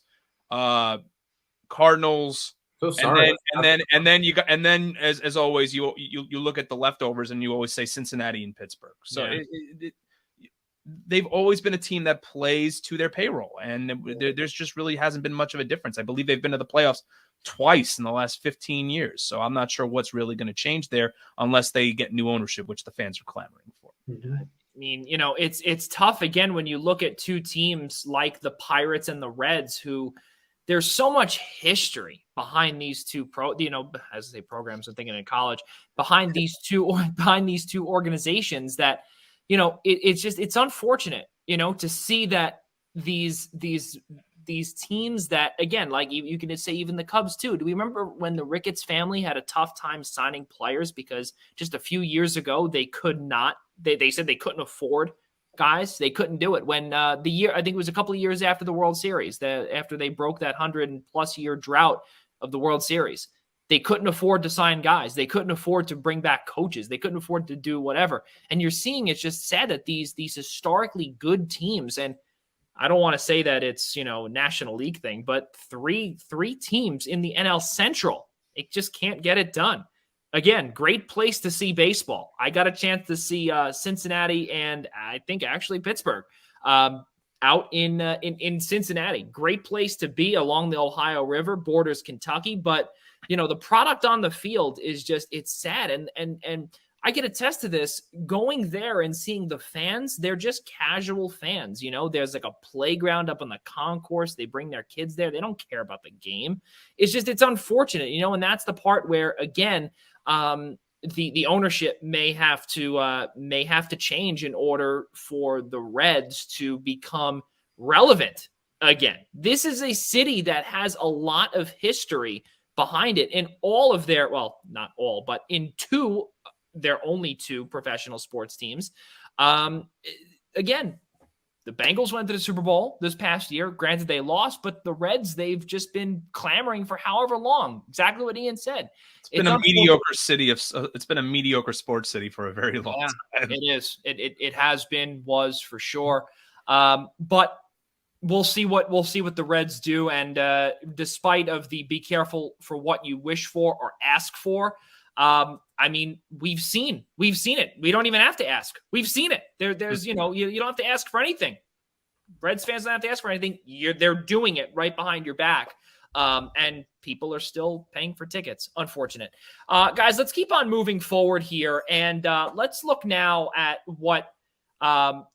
Cardinals. So sorry. And then as always, you look at the leftovers and you always say Cincinnati and Pittsburgh. So they've always been a team that plays to their payroll, and there's just really hasn't been much of a difference. I believe they've been to the playoffs twice in the last 15 years. So I'm not sure what's really going to change there unless they get new ownership, which the fans are clamoring for. I mean, it's tough again when you look at two teams like the Pirates and the Reds, who there's so much history behind these two as I say programs, I'm thinking in college, behind these two organizations that, it's unfortunate, to see that these teams that, again, like you can say even the Cubs too. Do we remember when the Ricketts family had a tough time signing players because just a few years ago they could not, they said they couldn't afford guys. They couldn't do it when I think it was a couple of years after the World Series, after they broke that 100+ year drought of the World Series. They couldn't afford to sign guys. They couldn't afford to bring back coaches. They couldn't afford to do whatever. And you're seeing it's just sad that these historically good teams, and I don't want to say that it's, National League thing, but three teams in the NL Central, it just can't get it done. Again, great place to see baseball. I got a chance to see Cincinnati and I think actually Pittsburgh out in Cincinnati. Great place to be along the Ohio River, borders Kentucky, but the product on the field is just, it's sad. And I can attest to this. Going there and seeing the fans, they're just casual fans. There's like a playground up on the concourse. They bring their kids there. They don't care about the game. It's unfortunate, and that's the part where, again, the ownership may have to change in order for the Reds to become relevant again. This is a city that has a lot of history behind it in all of their, well, not all, but in their only 2 professional sports teams. Again, the Bengals went to the Super Bowl this past year. Granted, they lost, but the Reds, they've just been clamoring for however long. Exactly what Ian said. It's been a mediocre city it's been a mediocre sports city for a very long time. It is. It has was for sure. But we'll see what the Reds do. And despite of the be careful for what you wish for or ask for, I mean, we've seen it. We don't even have to ask. We've seen it. There's, you don't have to ask for anything. Reds fans don't have to ask for anything. They're doing it right behind your back. And people are still paying for tickets. Unfortunate. Guys, let's keep on moving forward here. And let's look now at what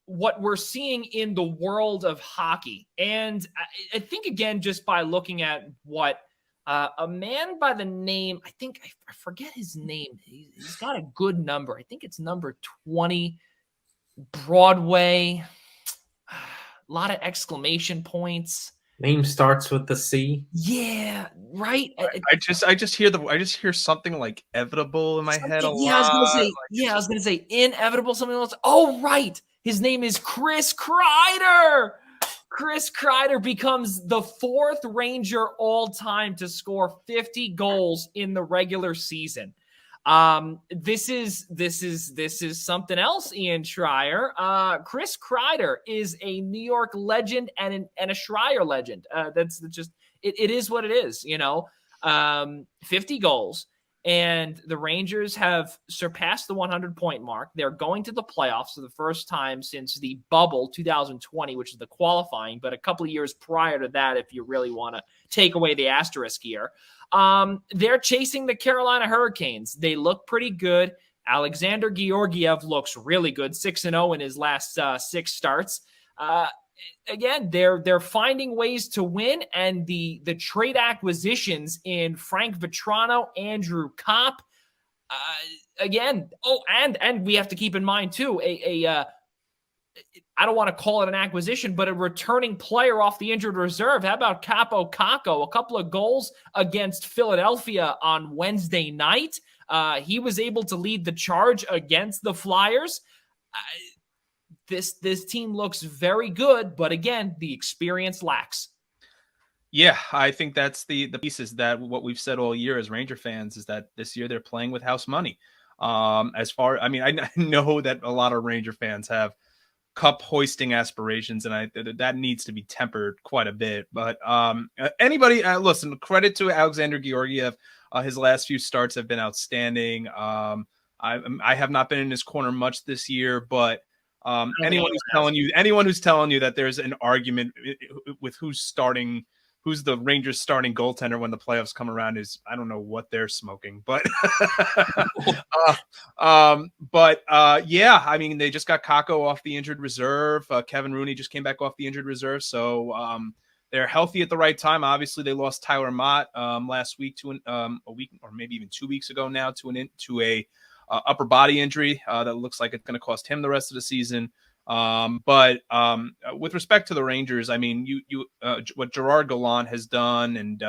we're seeing in the world of hockey. And I think, again, just by looking at what a man by the name, I think I forget his name. He's got a good number. I think it's number 20, Broadway. A lot of exclamation points. Name starts with the C. Yeah, right. I just hear something like "evitable" in my head a lot. I was gonna say inevitable. Something else. Oh, right. His name is Chris Kreider. Chris Kreider becomes the 4th Ranger all time to score 50 goals in the regular season. This is something else, Ian Schraier. Chris Kreider is a New York legend and a Schraier legend. That's just it is what it is, 50 goals. And the Rangers have surpassed the 100-point mark. They're going to the playoffs for the first time since the bubble 2020, which is the qualifying, but a couple of years prior to that, if you really want to take away the asterisk here. They're chasing the Carolina Hurricanes. They look pretty good. Alexander Georgiev looks really good, 6-0 in his last 6 starts. Again, they're finding ways to win, and the trade acquisitions in Frank Vetrano, Andrew Kopp, again. Oh, and we have to keep in mind too, I don't want to call it an acquisition, but a returning player off the injured reserve. How about Kaapo Kakko? A couple of goals against Philadelphia on Wednesday night. He was able to lead the charge against the Flyers. This team looks very good, but again, the experience lacks. Yeah, I think that's the pieces that what we've said all year as Ranger fans is that this year they're playing with house money. I know that a lot of Ranger fans have cup hoisting aspirations, and that needs to be tempered quite a bit. But listen, credit to Alexander Georgiev. His last few starts have been outstanding. I have not been in his corner much this year, but anyone who's telling you that there's an argument with who's the Rangers starting goaltender when the playoffs come around is, I don't know what they're smoking, but yeah, I mean, they just got Kakko off the injured reserve. Kevin Rooney just came back off the injured reserve. So they're healthy at the right time. Obviously they lost Tyler Mott last week to a week or maybe even 2 weeks ago now to a upper body injury that looks like it's going to cost him the rest of the season. But with respect to the Rangers, I mean, what Gerard Gallant has done, and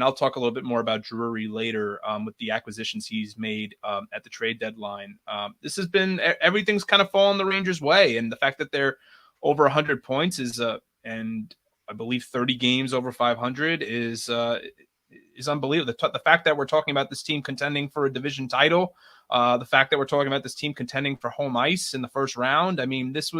I'll talk a little bit more about Drury later with the acquisitions he's made at the trade deadline. This has been everything's kind of fallen the Rangers' way, and the fact that they're over 100 points and I believe 30 games over 500 is unbelievable. The fact that we're talking about this team contending for a division title. The fact that we're talking about this team contending for home ice in the first round. I mean, this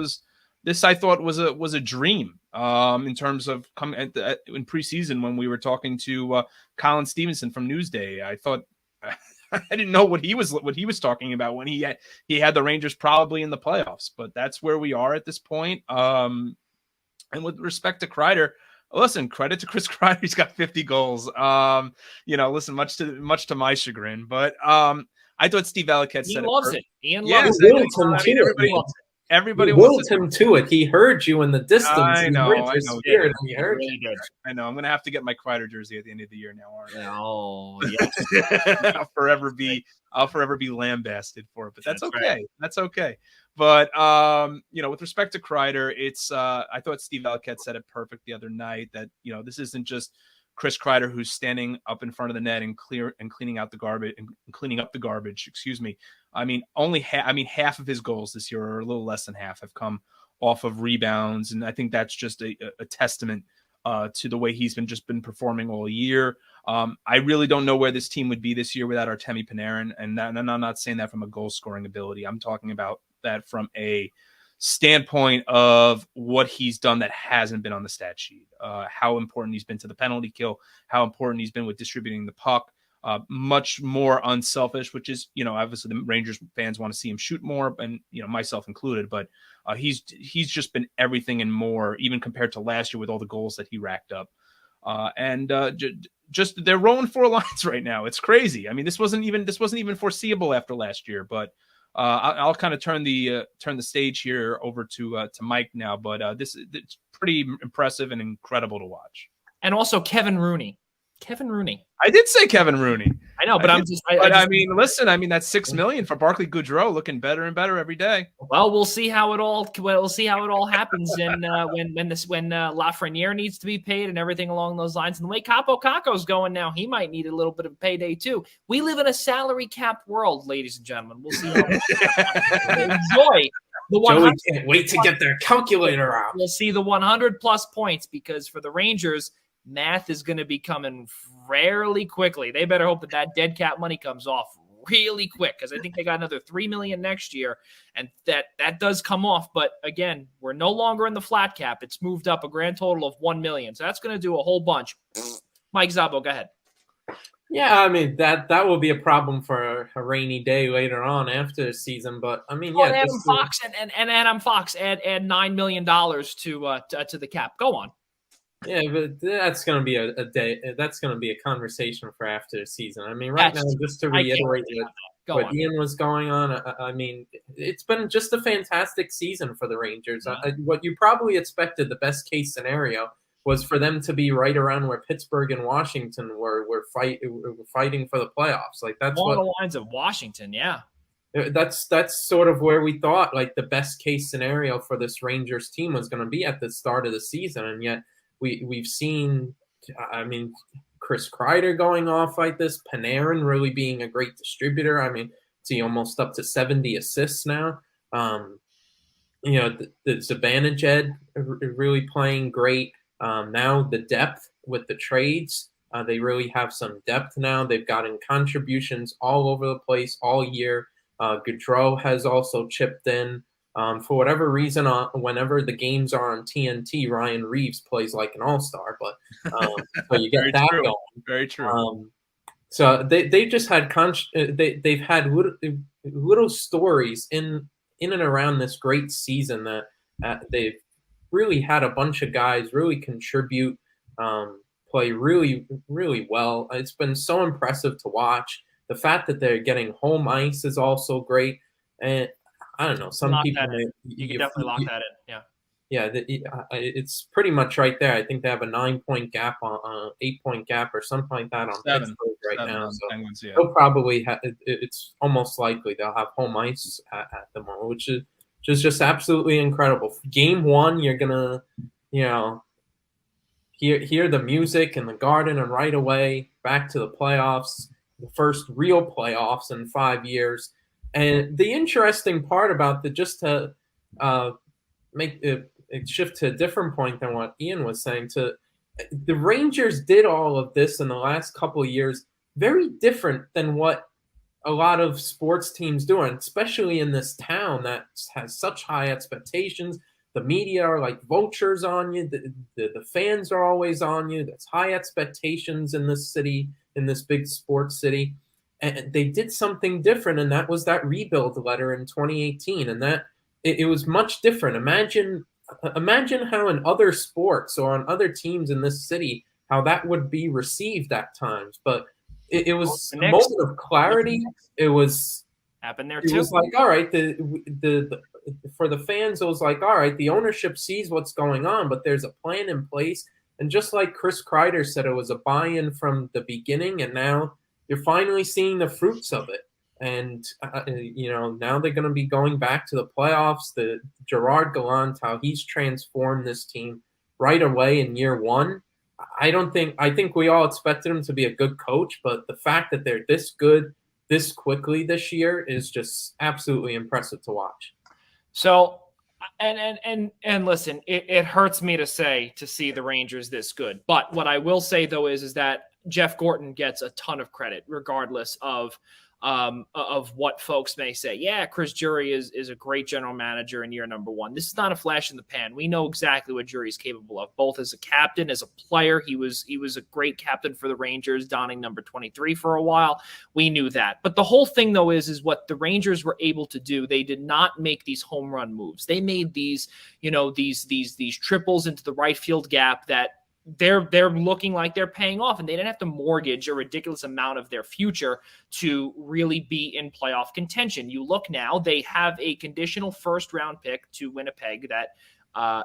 I thought was a dream in terms of coming in preseason when we were talking to Colin Stevenson from Newsday. I thought I didn't know what he was talking about when he had the Rangers probably in the playoffs, but that's where we are at this point. And with respect to Kreider, listen, credit to Chris Kreider. He's got 50 goals. Listen, much to my chagrin, but I thought Steve Valiquette He said loves it. Ian Yes, loves it. everybody You wants willed him to it. He heard you in the distance. I know. Spirit, and he heard really did. I know. I'm gonna have to get my Kreider jersey at the end of the year now, aren't I? Oh, yes. I'll forever be lambasted for it, but that's okay. Right. That's okay. But with respect to Kreider, it's I thought Steve Valiquette said it perfect the other night that this isn't just Chris Kreider who's standing up in front of the net and cleaning out the garbage and cleaning up the garbage. Excuse me. I mean, half of his goals this year, or a little less than half, have come off of rebounds, and I think that's just a testament to the way he's been performing all year. I really don't know where this team would be this year without Artemi Panarin, and I'm not saying that from a goal scoring ability. I'm talking about that from a standpoint of what he's done that hasn't been on the stat sheet, how important he's been to the penalty kill, how important he's been with distributing the puck. Much more unselfish, which is, obviously the Rangers fans want to see him shoot more, and myself included. But he's just been everything and more, even compared to last year with all the goals that he racked up. Just they're rolling 4 lines right now. It's crazy. I mean, this wasn't even foreseeable after last year. But I'll kind of turn the stage here over to Mike now. But it's pretty impressive and incredible to watch. And also Kevin Rooney. I did say Kevin Rooney. I know, but listen, that's $6 million for Barclay Goodrow, looking better and better every day. Well, we'll see how it all happens, and when Lafreniere needs to be paid and everything along those lines. And the way Capo Caco's going now, he might need a little bit of payday too. We live in a salary cap world, ladies and gentlemen. We'll see. Enjoy the Joey can't wait to get their calculator out. We'll see the 100+ points, because for the Rangers, math is going to be coming fairly quickly. They better hope that dead cap money comes off really quick, because I think they got another $3 million next year, and that does come off. But again, we're no longer in the flat cap. It's moved up a grand total of $1 million, so that's going to do a whole bunch. Mike Szabo, go ahead. Yeah, I mean that will be a problem for a rainy day later on after the season. But I mean, Adam Fox and Adam Fox add $9 million to the cap. Go on. Yeah, but that's going to be a day. That's going to be a conversation for after the season. I mean, now, just to reiterate what Ian was going on, I mean, it's been just a fantastic season for the Rangers. What you probably expected, the best case scenario, was for them to be right around where Pittsburgh and Washington were fighting for the playoffs. Like that's along the lines of Washington, yeah. That's sort of where we thought like the best case scenario for this Rangers team was going to be at the start of the season, and yet we've seen, I mean, Chris Kreider going off like this, Panarin really being a great distributor. I mean, see almost up to 70 assists now. The Zibanejad really playing great. Now the depth with the trades, they really have some depth now. They've gotten contributions all over the place all year. Gaudreau has also chipped in. For whatever reason, whenever the games are on TNT, Ryan Reeves plays like an all-star. But you get that true. going. Very true. So they just had they've had little stories in and around this great season that they've really had a bunch of guys really contribute, play really, really well. It's been so impressive to watch. The fact that they're getting home ice is also great. And I don't know, some people you can definitely lock that in. Yeah, it's pretty much right there. I think they have a 9-point gap on 8-point gap or something like that on Pittsburgh right now. So Penguins, yeah. they'll probably it's almost likely they'll have home ice at the moment, which is just absolutely incredible. Game 1, you're gonna hear the music in the Garden, and right away back to the playoffs, the first real playoffs in 5 years. And the interesting part about just to make it shift to a different point than what Ian was saying, the Rangers did all of this in the last couple of years very different than what a lot of sports teams do, and especially in this town that has such high expectations. The media are like vultures on you. The fans are always on you. There's high expectations in this city, in this big sports city. And they did something different, and that was that rebuild letter in 2018. And that it was much different. Imagine how in other sports or on other teams in this city, how that would be received at times. But it was The a Knicks. moment of clarity. It was Happened there it too. was like, all right, the for the fans, it was like, all right, the ownership sees what's going on, but there's a plan in place. And just like Chris Kreider said, it was a buy-in from the beginning, and now you're finally seeing the fruits of it. And now they're going to be going back to the playoffs. The Gerard Gallant, how he's transformed this team right away in year one. I think we all expected him to be a good coach, but the fact that they're this good this quickly this year is just absolutely impressive to watch. So, and listen, it hurts me to see the Rangers this good. But what I will say though is that Jeff Gorton gets a ton of credit, regardless of what folks may say. Yeah, Chris Drury is a great general manager in year number one. This is not a flash in the pan. We know exactly what Drury's capable of, both as a captain, as a player. He was a great captain for the Rangers, donning number 23 for a while. We knew that. But the whole thing though is what the Rangers were able to do. They did not make these home run moves. They made these triples into the right field gap that they're looking like they're paying off, and they didn't have to mortgage a ridiculous amount of their future to really be in playoff contention. You look now, they have a conditional first round pick to Winnipeg that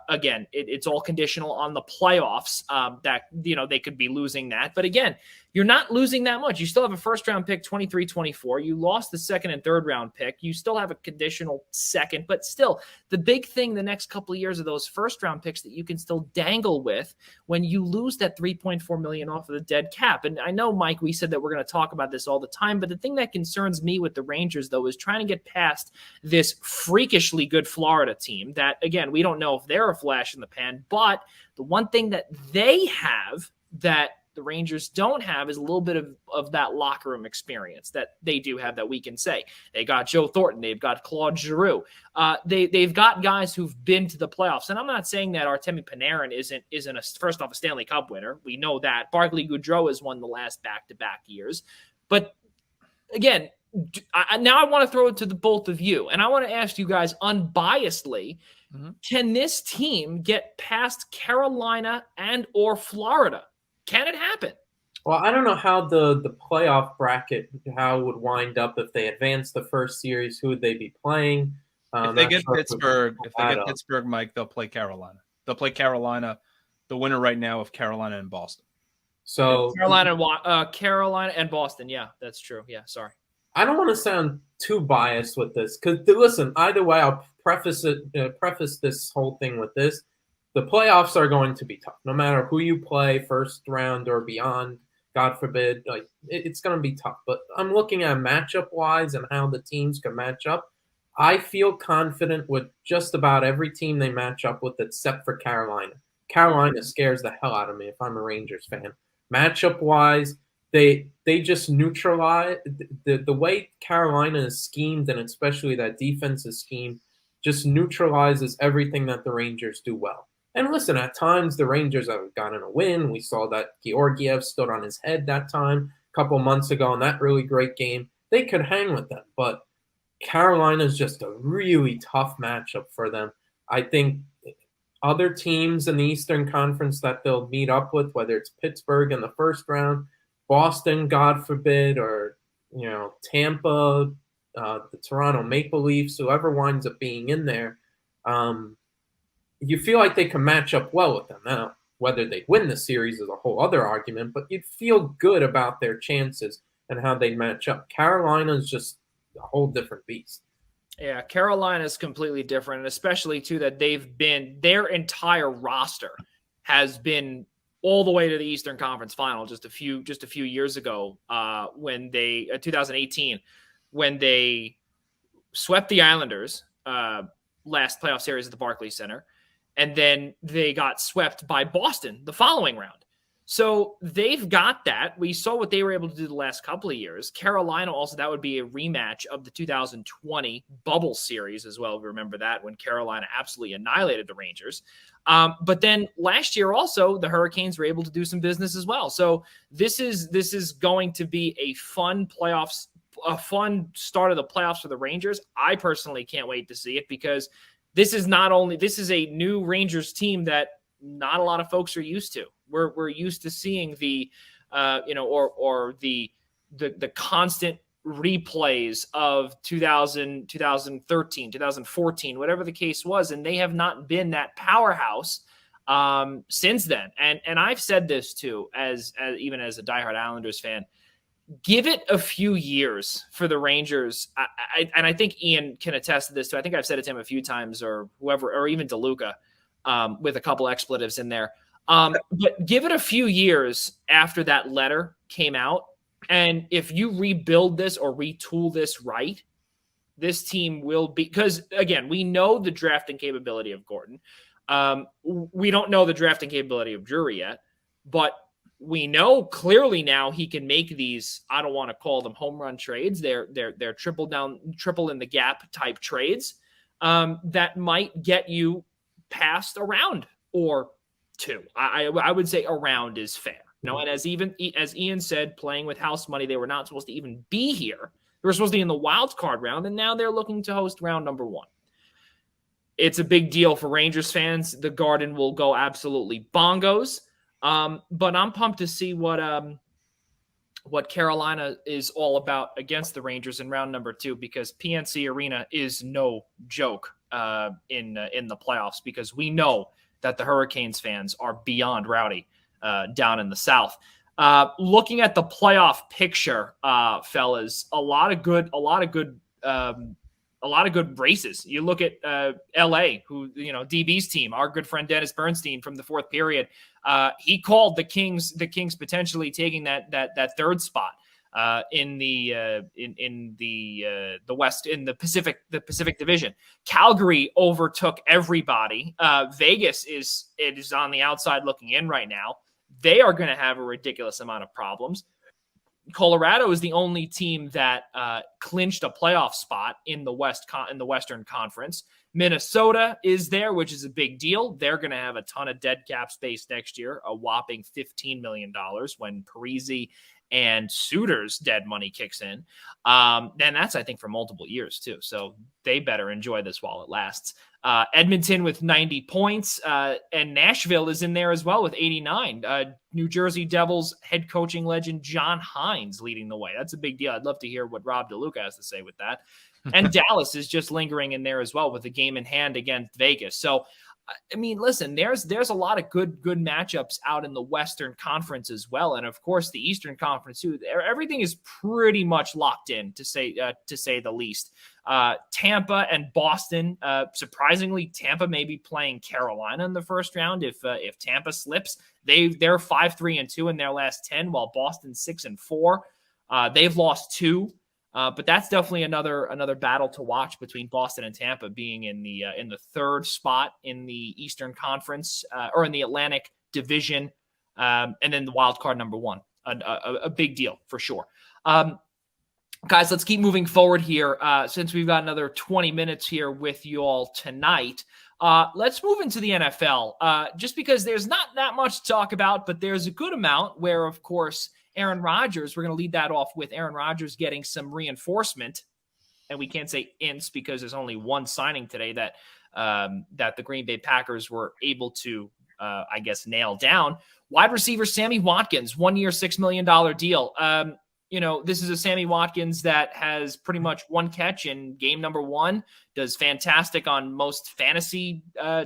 again, it's all conditional on the playoffs, that they could be losing that. But again, you're not losing that much. You still have a first round pick, 23-24. You lost the second and third round pick. You still have a conditional second, but still the big thing the next couple of years of those first round picks that you can still dangle with when you lose that $3.4 million off of the dead cap. And I know, Mike, we said that we're going to talk about this all the time, but the thing that concerns me with the Rangers though is trying to get past this freakishly good Florida team that, again, we don't know if they're a flash in the pan, but the one thing that they have that the Rangers don't have is a little bit of that locker room experience that they do have, that we can say. They got Joe Thornton. They've got Claude Giroux. They've got guys who've been to the playoffs. And I'm not saying that Artemi Panarin isn't first off a Stanley Cup winner. We know that. Barclay Goodrow has won the last back-to-back years. But again, now I want to throw it to the both of you. And I want to ask you guys unbiasedly, can this team get past Carolina and or Florida? Can it happen? Well, I don't know how the playoff bracket, how it would wind up if they advance the first series. Who would they be playing? If they get Pittsburgh, Mike, they'll play Carolina. They'll play Carolina, the winner right now of Carolina and Boston. So Carolina and Boston. Yeah, that's true. Yeah, sorry. I don't want to sound too biased with this because listen, either way, I'll preface this whole thing with this. The playoffs are going to be tough, no matter who you play, first round or beyond. God forbid, it's going to be tough. But I'm looking at matchup wise and how the teams can match up. I feel confident with just about every team they match up with, except for Carolina. Carolina scares the hell out of me if I'm a Rangers fan. Matchup wise, they just neutralize the way Carolina is schemed, and especially that defensive scheme, just neutralizes everything that the Rangers do well. And listen, at times the Rangers have gotten a win. We saw that Georgiev stood on his head that time a couple months ago in that really great game. They could hang with them, but Carolina is just a really tough matchup for them. I think other teams in the Eastern Conference that they'll meet up with, whether it's Pittsburgh in the first round, Boston, God forbid, or Tampa, the Toronto Maple Leafs, whoever winds up being in there, you feel like they can match up well with them. Now, whether they win the series is a whole other argument, but you'd feel good about their chances and how they match up. Carolina is just a whole different beast. Yeah, Carolina is completely different, and especially too that their entire roster has been all the way to the Eastern Conference Final just a few years ago, when they 2018 when they swept the Islanders last playoff series at the Barclays Center. And then they got swept by Boston the following round. So they've got that. We saw what they were able to do the last couple of years. Carolina also, that would be a rematch of the 2020 bubble series as well. Remember that, when Carolina absolutely annihilated the Rangers. But then last year also, the Hurricanes were able to do some business as well. So this is going to be a fun start of the playoffs for the Rangers. I personally can't wait to see it, because this is a new Rangers team that not a lot of folks are used to. We're used to seeing the the constant replays of 2000, 2013, 2014, whatever the case was, and they have not been that powerhouse since then. And I've said this too, as even as a diehard Islanders fan. Give it a few years for the Rangers. And I think Ian can attest to this too. I think I've said it to him a few times, or whoever, or even DeLuca, with a couple expletives in there. But give it a few years after that letter came out. And if you rebuild this or retool this right, this team will be, because again, we know the drafting capability of Gordon. We don't know the drafting capability of Drury yet, but we know clearly now he can make these, I don't want to call them home run trades. They're triple in the gap type trades that might get you past a round or two. I would say a round is fair. And as Ian said, playing with house money, they were not supposed to even be here. They were supposed to be in the wild card round, and now they're looking to host round number 1. It's a big deal for Rangers fans. The Garden will go absolutely bongos. But I'm pumped to see what Carolina is all about against the Rangers in round number 2, because PNC Arena is no joke in the playoffs, because we know that the Hurricanes fans are beyond rowdy down in the South. Looking at the playoff picture, fellas, a lot of good races. You look at LA, who, DB's team, our good friend Dennis Bernstein from the 4th period. He called the Kings potentially taking that third spot in the West, in the Pacific Division. Calgary overtook everybody. Vegas is on the outside looking in right now. They are going to have a ridiculous amount of problems. Colorado is the only team that clinched a playoff spot in the Western Conference. Minnesota is there, which is a big deal. They're going to have a ton of dead cap space next year, a whopping $15 million when Parise and Suter's dead money kicks in. And that's, I think, for multiple years too. So they better enjoy this while it lasts. Edmonton with 90 points, and Nashville is in there as well with 89. New Jersey Devils head coaching legend John Hines leading the way. That's a big deal. I'd love to hear what Rob DeLuca has to say with that. And Dallas is just lingering in there as well with a game in hand against Vegas. So, I mean, listen, there's a lot of good matchups out in the Western Conference as well, and of course the Eastern Conference too. Everything is pretty much locked in, to say the least. Tampa and Boston. Surprisingly, Tampa may be playing Carolina in the first round. If Tampa slips, they're 5-3-2 in their last 10, while Boston's 6-4. They've lost 2. But that's definitely another battle to watch between Boston and Tampa, being in the 3rd spot in the Eastern Conference or in the Atlantic Division, and then the wild card number 1. A big deal for sure. Guys, let's keep moving forward here since we've got another 20 minutes here with you all tonight. Let's move into the NFL, just because there's not that much to talk about, but there's a good amount where, of course, Aaron Rodgers, we're going to lead that off with Aaron Rodgers getting some reinforcement. And we can't say ints because there's only one signing today that the Green Bay Packers were able to, nail down. Wide receiver Sammy Watkins, 1 year, $6 million deal. This is a Sammy Watkins that has pretty much 1 catch in game number 1, does fantastic on most fantasy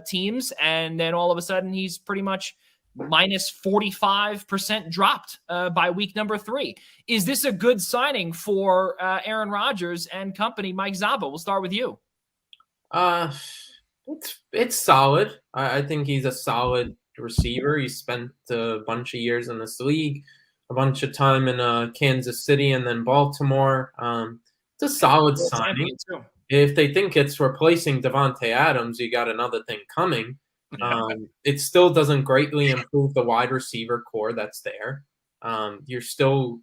teams. And then all of a sudden he's pretty much minus 45% dropped by week number 3. Is this a good signing for Aaron Rodgers and company? Mike Zaba, we'll start with you. It's solid. I think he's a solid receiver. He spent a bunch of years in this league, a bunch of time in Kansas City and then Baltimore. It's a solid signing. If they think it's replacing Devontae Adams, you got another thing coming. It still doesn't greatly improve the wide receiver core that's there. There's still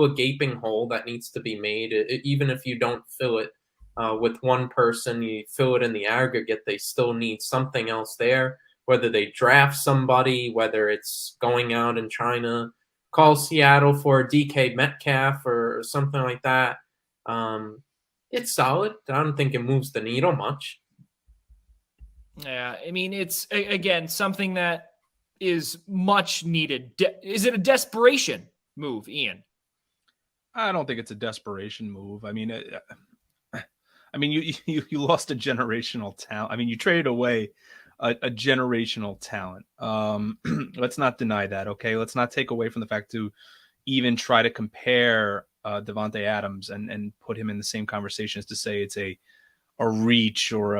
a gaping hole that needs to be made. Even if you don't fill it with one person, you fill it in the aggregate, they still need something else there, whether they draft somebody, whether it's going out and trying to call Seattle for a DK Metcalf or something like that. It's solid. I don't think it moves the needle much. Yeah, I mean, it's, again, something that is much needed. Is it a desperation move, Ian? I don't think it's a desperation move. I mean, you lost a generational talent. I mean, you traded away a generational talent. Let's not deny that. Okay, let's not take away from the fact to even try to compare Devontae Adams and put him in the same conversation as to say it's a reach or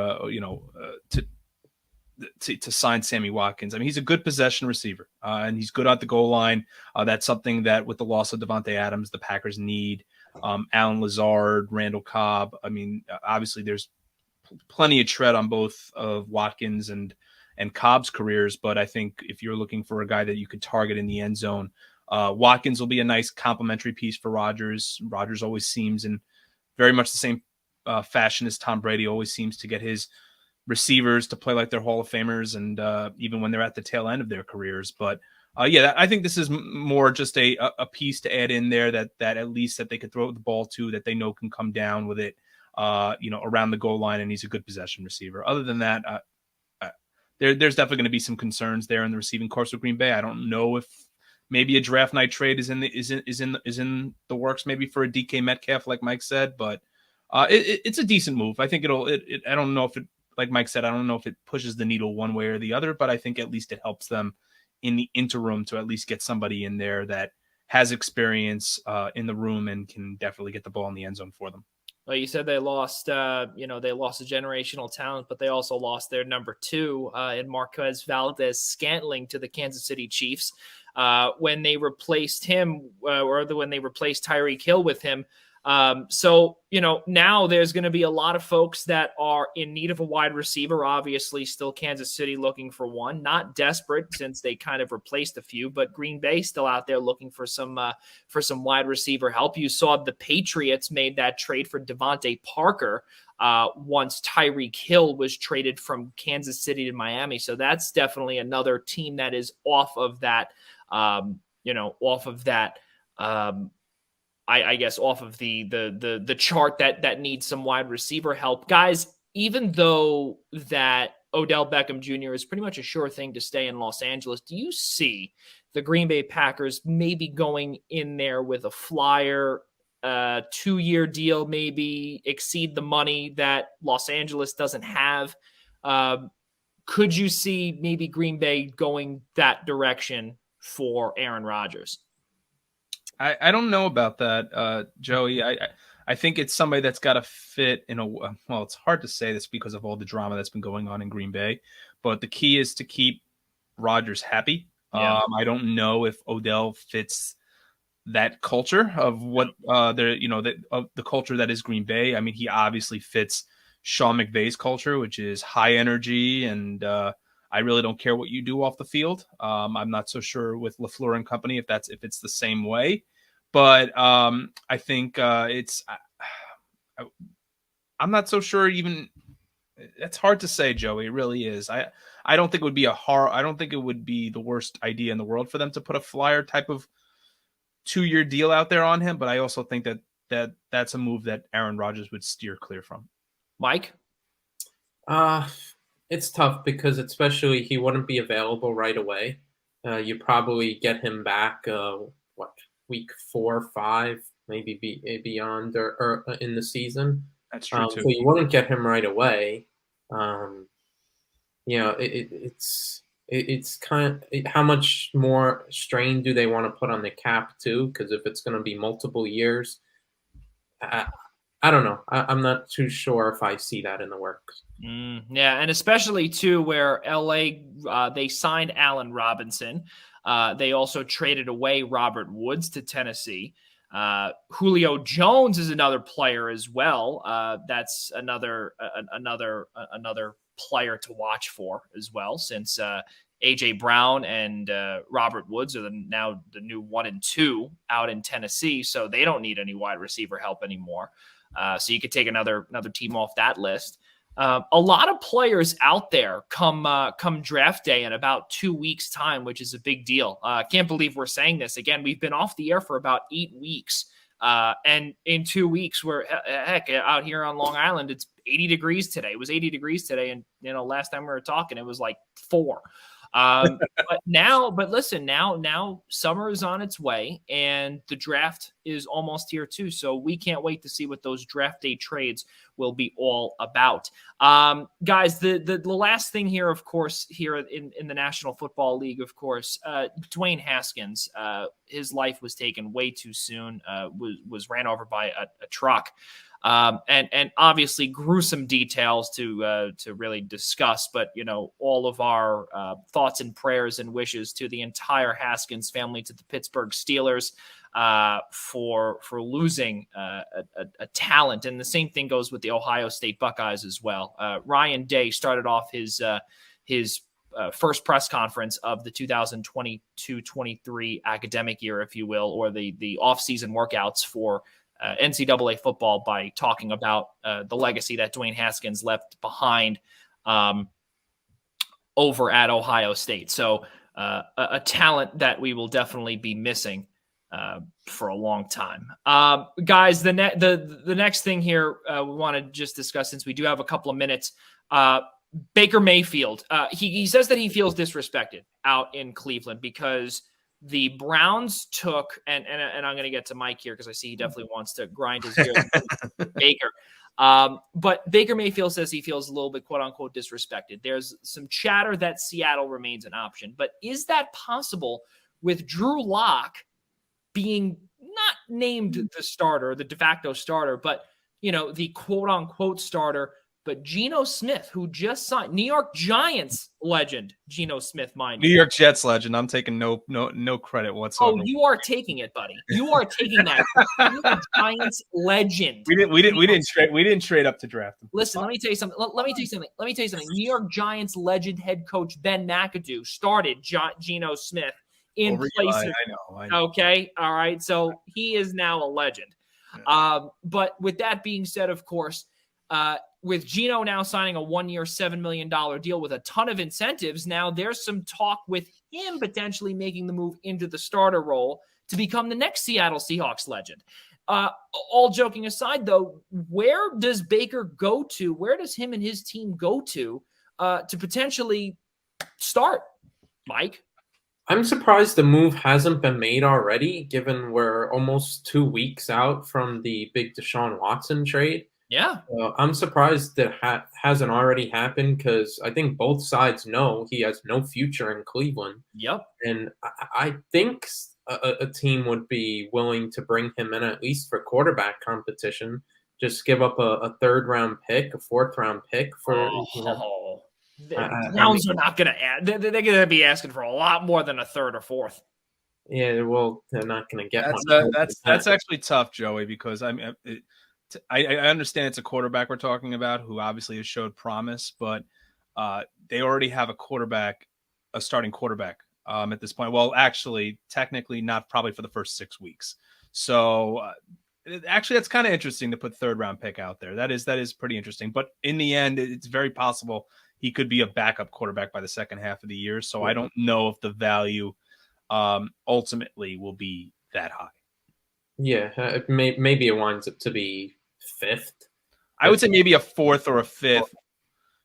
to sign Sammy Watkins. I mean, he's a good possession receiver, and he's good at the goal line. That's something that with the loss of Devontae Adams, the Packers need. Alan Lazard, Randall Cobb. I mean, obviously there's plenty of tread on both of Watkins and Cobb's careers, but I think if you're looking for a guy that you could target in the end zone, Watkins will be a nice complementary piece for Rodgers. Rodgers always seems in very much the same fashion as Tom Brady, always seems to get his receivers to play like they're Hall of Famers, and even when they're at the tail end of their careers. But I think this is more just a piece to add in there that at least that they could throw the ball to, that they know can come down with it, around the goal line, and he's a good possession receiver. Other than that, there's definitely going to be some concerns there in the receiving course of Green Bay. I don't know if maybe a draft night trade is in the works, maybe for a DK Metcalf, like Mike said, but it's a decent move. I think I don't know if it, like Mike said, I don't know if it pushes the needle one way or the other, but I think at least it helps them in the interim to at least get somebody in there that has experience in the room and can definitely get the ball in the end zone for them. Well, you said they lost, they lost a generational talent, but they also lost their number 2 in Marquez Valdez-Scantling to the Kansas City Chiefs when they replaced him, when they replaced Tyreek Hill with him. So, now there's going to be a lot of folks that are in need of a wide receiver. Obviously, still Kansas City looking for one, not desperate since they kind of replaced a few, but Green Bay still out there looking for some wide receiver help. You saw the Patriots made that trade for Devontae Parker once Tyreek Hill was traded from Kansas City to Miami. So that's definitely another team that is off of that, I guess off of the chart that needs some wide receiver help. Guys, even though that Odell Beckham Jr. is pretty much a sure thing to stay in Los Angeles, do you see the Green Bay Packers maybe going in there with a flyer, 2-year deal, maybe exceed the money that Los Angeles doesn't have? Could you see maybe Green Bay going that direction for Aaron Rodgers? I don't know about that, Joey. I think it's somebody that's got to fit in well, it's hard to say this because of all the drama that's been going on in Green Bay, but the key is to keep Rodgers happy. Yeah. I don't know if Odell fits that culture of what of the culture that is Green Bay. I mean, he obviously fits Sean McVay's culture, which is high energy and I really don't care what you do off the field. I'm not so sure with LaFleur and company if it's the same way, but I think I'm not so sure. Even it's hard to say, Joey. It really is. I don't think it would be I don't think it would be the worst idea in the world for them to put a flyer type of 2-year deal out there on him, but I also think that's a move that Aaron Rodgers would steer clear from. Mike? It's tough because especially he wouldn't be available right away. You probably get him back, week 4 or 5, maybe beyond or in the season. That's true too. So you wouldn't get him right away. It's kind of how much more strain do they want to put on the cap too? Because if it's going to be multiple years, I don't know. I'm not too sure if I see that in the works. Yeah, and especially too where LA they signed Allen Robinson. They also traded away Robert Woods to Tennessee. Julio Jones is another player as well. That's another player to watch for as well, since AJ Brown and Robert Woods are now the new 1 and 2 out in Tennessee, so they don't need any wide receiver help anymore. So you could take another team off that list. A lot of players out there come draft day in about 2 weeks' time, which is a big deal. Can't believe we're saying this. Again, we've been off the air for about 8 weeks. And in 2 weeks, we're out here on Long Island, it's 80 degrees today. It was 80 degrees today. And, last time we were talking, it was like 4. But listen, now summer is on its way and the draft is almost here too. So we can't wait to see what those draft day trades will be all about. Guys, the last thing here, of course, here in the National Football League, of course, Dwayne Haskins, his life was taken way too soon, was ran over by a truck. And obviously gruesome details to really discuss, but all of our thoughts and prayers and wishes to the entire Haskins family, to the Pittsburgh Steelers, for losing a talent. And the same thing goes with the Ohio State Buckeyes as well. Ryan Day started off his first press conference of the 2022-23 academic year, if you will, or the offseason workouts for NCAA football by talking about the legacy that Dwayne Haskins left behind over at Ohio State. So a talent that we will definitely be missing for a long time. Guys, the next thing here we want to just discuss, since we do have a couple of minutes, Baker Mayfield. He says that he feels disrespected out in Cleveland because the Browns took, and I'm going to get to Mike here because I see he definitely wants to grind his gears with Baker. But Baker Mayfield says he feels a little bit, quote unquote, disrespected. There's some chatter that Seattle remains an option, but is that possible with Drew Lock being not named the starter, the de facto starter, but the quote unquote starter? But Geno Smith, who just signed, New York Giants legend, Geno Smith, mind you. New York Jets legend. I'm taking no credit whatsoever. Oh, you are taking it, buddy. You are taking that. New York Giants legend. We didn't trade up to draft him. Listen, let me tell you something. Let me tell you something. New York Giants legend head coach Ben McAdoo started Geno Smith in place. I know. Okay, all right. So he is now a legend. Yeah. But with that being said, of course, with Geno now signing a 1-year, $7 million deal with a ton of incentives, now there's some talk with him potentially making the move into the starter role to become the next Seattle Seahawks legend. All joking aside, though, where does Baker go to? Where does him and his team go to potentially start, Mike? I'm surprised the move hasn't been made already, given we're almost 2 weeks out from the big Deshaun Watson trade. Yeah. I'm surprised that hasn't already happened, because I think both sides know he has no future in Cleveland. Yep. And I think a team would be willing to bring him in, at least for quarterback competition. Just give up a third-round pick, a fourth-round pick for. The Browns are not going to add. They're going to be asking for a lot more than a third or fourth. Yeah, well, they're not going to get that's actually tough, Joey, because I understand it's a quarterback we're talking about who obviously has showed promise, but they already have a starting quarterback at this point. Well, actually, technically not probably for the first 6 weeks. So actually, that's kind of interesting to put third-round pick out there. That is pretty interesting. But in the end, it's very possible he could be a backup quarterback by the second half of the year. So I don't know if the value ultimately will be that high. Yeah, maybe it winds up to be fifth. I would say maybe a fourth or a fifth,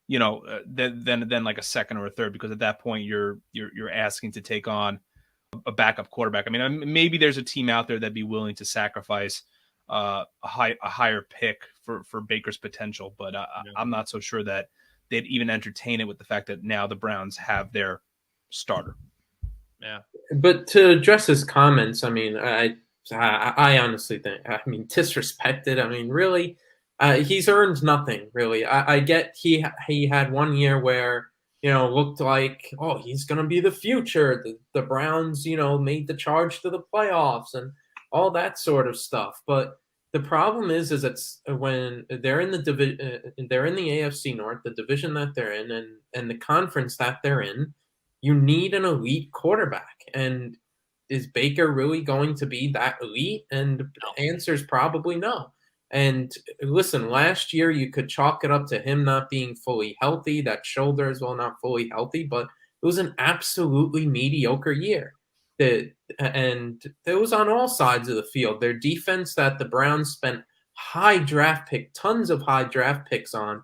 then like a second or a third, because at that point you're asking to take on a backup quarterback. I mean, maybe there's a team out there that'd be willing to sacrifice a higher pick for Baker's potential, but I'm not so sure that they'd even entertain it with the fact that now the Browns have their starter. Yeah. But to address his comments, I mean, I honestly think, disrespected. I mean, really, he's earned nothing, really. I get he had 1 year where, looked like, oh, he's going to be the future. The Browns, made the charge to the playoffs and all that sort of stuff. But the problem is it's when they're in they're in the AFC North, the division that they're in, and the conference that they're in, you need an elite quarterback. And is Baker really going to be that elite? And the answer is probably no. And listen, last year you could chalk it up to him not being fully healthy. That shoulder as well, not fully healthy, but it was an absolutely mediocre year. And it was on all sides of the field. Their defense that the Browns spent tons of high draft picks on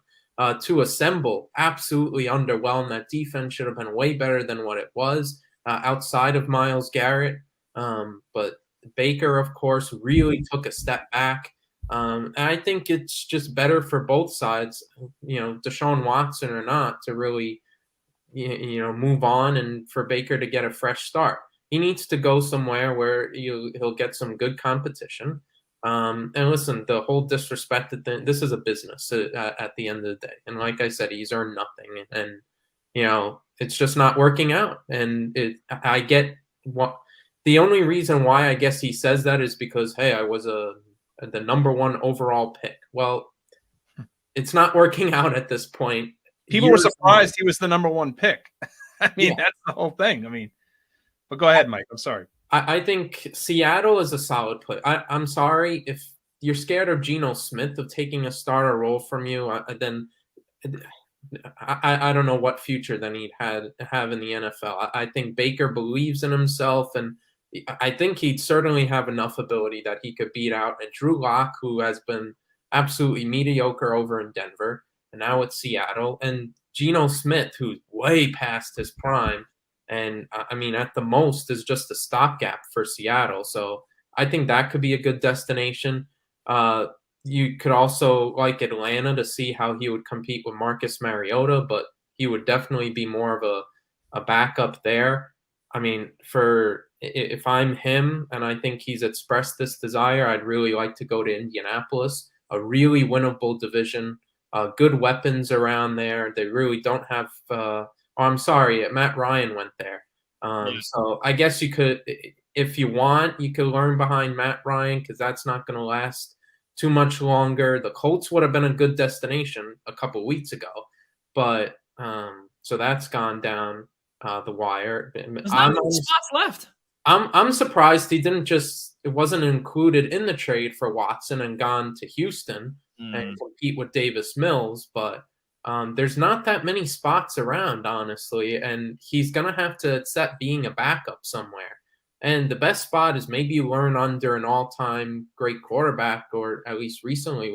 to assemble, absolutely underwhelmed. That defense should have been way better than what it was outside of Myles Garrett. But Baker, of course, really took a step back. And I think it's just better for both sides, Deshaun Watson or not, to really, move on and for Baker to get a fresh start. He needs to go somewhere where he'll get some good competition. And listen, the whole disrespected thing, this is a business at the end of the day. And like I said, he's earned nothing. And, it's just not working out. And I get what the only reason why I guess he says that is because, hey, I was the number 1 overall pick. Well, it's not working out at this point. People were surprised he was the number 1 pick. I mean, that's the whole thing. I mean, but go ahead, Mike. I'm sorry. I think Seattle is a solid play. I'm sorry if you're scared of Geno Smith of taking a starter role from you. Then I don't know what future then he'd have in the NFL. I think Baker believes in himself, and I think he'd certainly have enough ability that he could beat out a Drew Lock, who has been absolutely mediocre over in Denver, and now it's Seattle, and Geno Smith, who's way past his prime, and I mean, at the most, is just a stopgap for Seattle. So I think that could be a good destination. You could also like Atlanta to see how he would compete with Marcus Mariota, but he would definitely be more of a backup there. I mean, if I'm him and I think he's expressed this desire, I'd really like to go to Indianapolis, a really winnable division, good weapons around there. They really don't have I'm sorry, Matt Ryan went there. So I guess you could, if you want, you could learn behind Matt Ryan because that's not going to last too much longer. The Colts would have been a good destination a couple weeks ago, but so that's gone down the wire. There's not many spots left. I'm surprised he it wasn't included in the trade for Watson and gone to Houston and compete with Davis Mills, but there's not that many spots around, honestly, and he's going to have to accept being a backup somewhere. And the best spot is maybe learn under an all-time great quarterback, or at least recently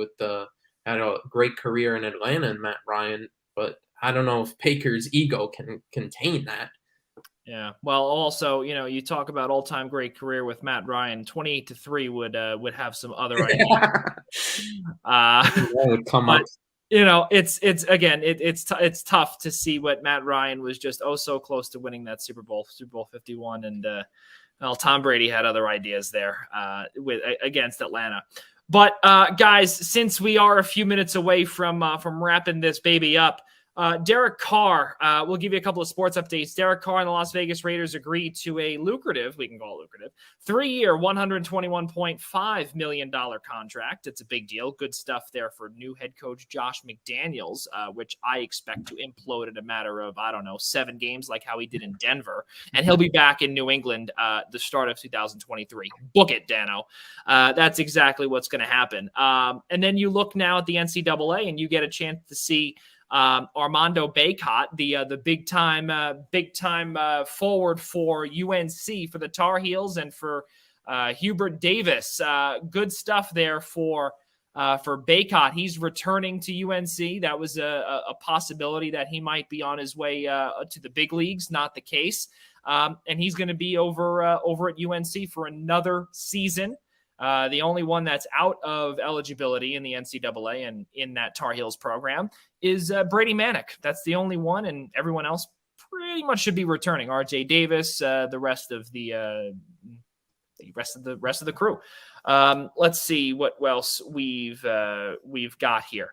had a great career in Atlanta and Matt Ryan. But I don't know if Baker's ego can contain that. Yeah. Well, also, you talk about all-time great career with Matt Ryan. 28-3 would have some other ideas. Would come up. It's tough to see what Matt Ryan was just so close to winning that Super Bowl 51, and Tom Brady had other ideas there against Atlanta. But guys, since we are a few minutes away from wrapping this baby up, Derek Carr, we'll give you a couple of sports updates. Derek Carr and the Las Vegas Raiders agreed to a lucrative, we can call it lucrative, 3-year, $121.5 million contract. It's a big deal. Good stuff there for new head coach Josh McDaniels, which I expect to implode in a matter of, 7 games like how he did in Denver. And he'll be back in New England the start of 2023. Book it, Dano. That's exactly what's going to happen. And then you look now at the NCAA and you get a chance to see Armando Bacot, the big time forward for UNC, for the Tar Heels, and for Hubert Davis. Good stuff there for Bacot. He's returning to UNC. That was a possibility that he might be on his way to the big leagues. Not the case, and he's going to be over at UNC for another season. The only one that's out of eligibility in the NCAA and in that Tar Heels program is Brady Manick. That's the only one, and everyone else pretty much should be returning. RJ Davis, the rest of the crew. Let's see what else we've got here.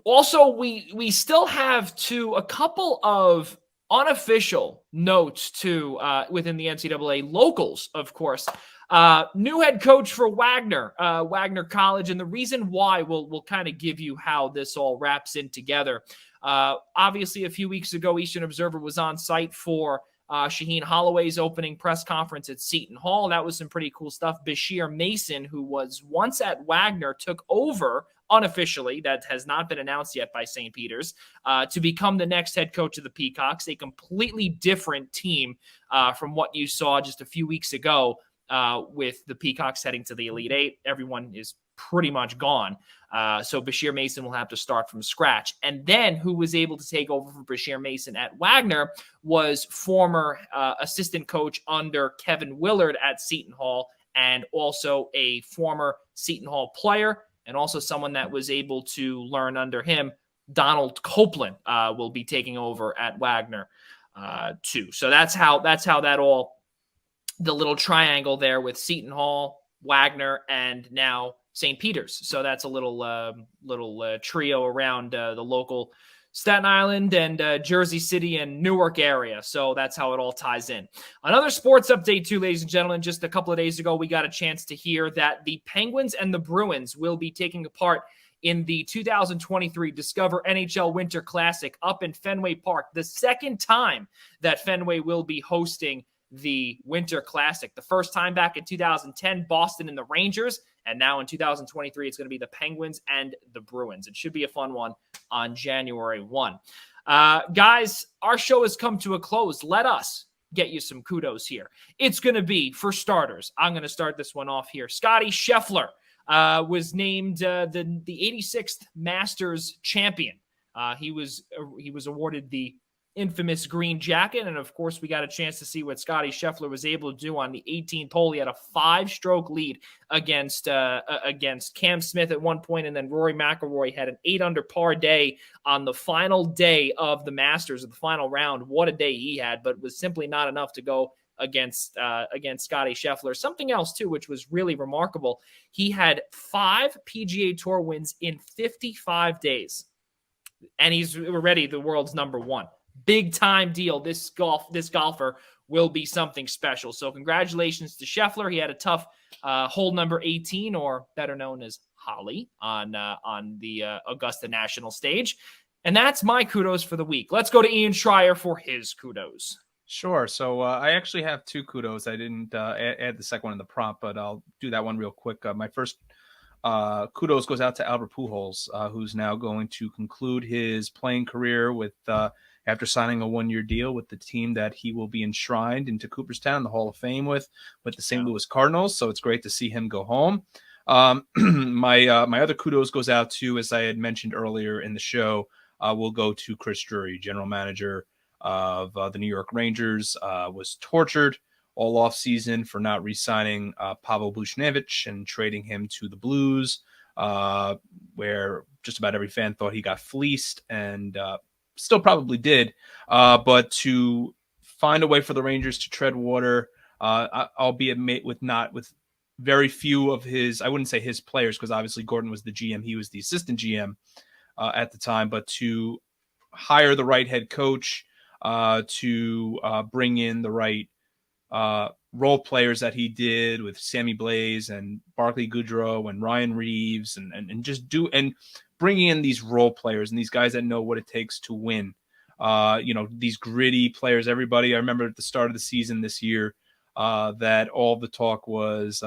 Also, we still have a couple of unofficial notes too within the NCAA. Locals, of course. New head coach for Wagner College, and the reason why we'll kind of give you how this all wraps in together. Obviously, a few weeks ago, Eastern Observer was on site for Shaheen Holloway's opening press conference at Seton Hall. That was some pretty cool stuff. Bashir Mason, who was once at Wagner, took over unofficially, that has not been announced yet by St. Peter's, to become the next head coach of the Peacocks, a completely different team from what you saw just a few weeks ago with the Peacocks heading to the Elite Eight. Everyone is pretty much gone. So Bashir Mason will have to start from scratch. And then who was able to take over for Bashir Mason at Wagner was former assistant coach under Kevin Willard at Seton Hall, and also a former Seton Hall player, and also someone that was able to learn under him. Donald Copeland will be taking over at Wagner too. So that's how that all, the little triangle there with Seton Hall, Wagner, and now St. Peter's. So that's a little trio around the local Staten Island and Jersey City and Newark area. So that's how it all ties in. Another sports update too, ladies and gentlemen. Just a couple of days ago, we got a chance to hear that the Penguins and the Bruins will be taking part in the 2023 Discover NHL Winter Classic up in Fenway Park. The second time that Fenway will be hosting the Winter Classic. The first time back in 2010, Boston and the Rangers. And now in 2023, it's going to be the Penguins and the Bruins. It should be a fun one on January 1. Guys, our show has come to a close. Let us get you some kudos here. It's going to be, for starters, I'm going to start this one off here. Scotty Scheffler was named the 86th Masters champion. He was awarded the infamous green jacket, and of course we got a chance to see what Scotty Scheffler was able to do on the 18th hole. He had a 5-stroke lead against Cam Smith at one point, and then Rory McIlroy had an 8-under par day on the final day of the Masters of the final round. What a day he had, but it was simply not enough to go against Scotty Scheffler. Something else too, which was really remarkable, he had 5 PGA Tour wins in 55 days, and he's already the world's number 1. Big time deal. This golfer will be something special. So congratulations to Scheffler. He had a tough hole number 18, or better known as Holly, on the Augusta National stage. And that's my kudos for the week. Let's go to Ian Schraier for his kudos. Sure. So I actually have 2 kudos. I didn't add the second one in the prompt, but I'll do that one real quick. My first kudos goes out to Albert Pujols, who's now going to conclude his playing career with after signing a 1-year deal with the team that he will be enshrined into Cooperstown, the Hall of Fame with the St. Louis Cardinals. So it's great to see him go home. My other kudos goes out to, as I had mentioned earlier in the show, will go to Chris Drury, general manager of the New York Rangers. Was tortured all offseason for not re-signing Pavel Buchnevich and trading him to the Blues, where just about every fan thought he got fleeced, and still probably did. But to find a way for the Rangers to tread water, albeit with very few of his, I wouldn't say his players, because obviously Gordon was the GM, he was the assistant GM at the time, but to hire the right head coach, to bring in the right role players that he did with Sammy Blaze and Barclay Goodrow and Ryan Reeves, and just bringing in these role players and these guys that know what it takes to win. These gritty players, everybody. I remember at the start of the season this year that all the talk was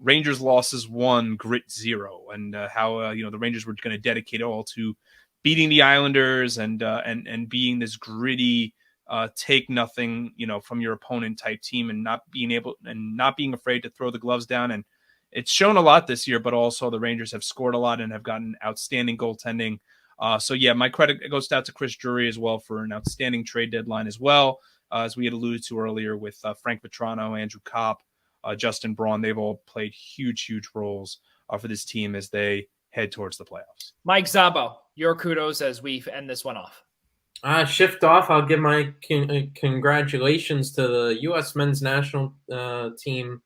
Rangers losses 1, grit 0, and how the Rangers were going to dedicate it all to beating the Islanders and being this gritty, take nothing, from your opponent type team, and not being afraid to throw the gloves down. And it's shown a lot this year, but also the Rangers have scored a lot and have gotten outstanding goaltending. So yeah, my credit goes out to Chris Drury as well for an outstanding trade deadline as well. As we had alluded to earlier with Frank Vetrano, Andrew Kopp, Justin Braun, they've all played huge roles for this team as they head towards the playoffs. Mike Szabo, your kudos as we end this one off. Shift off. I'll give my congratulations to the U.S. men's national team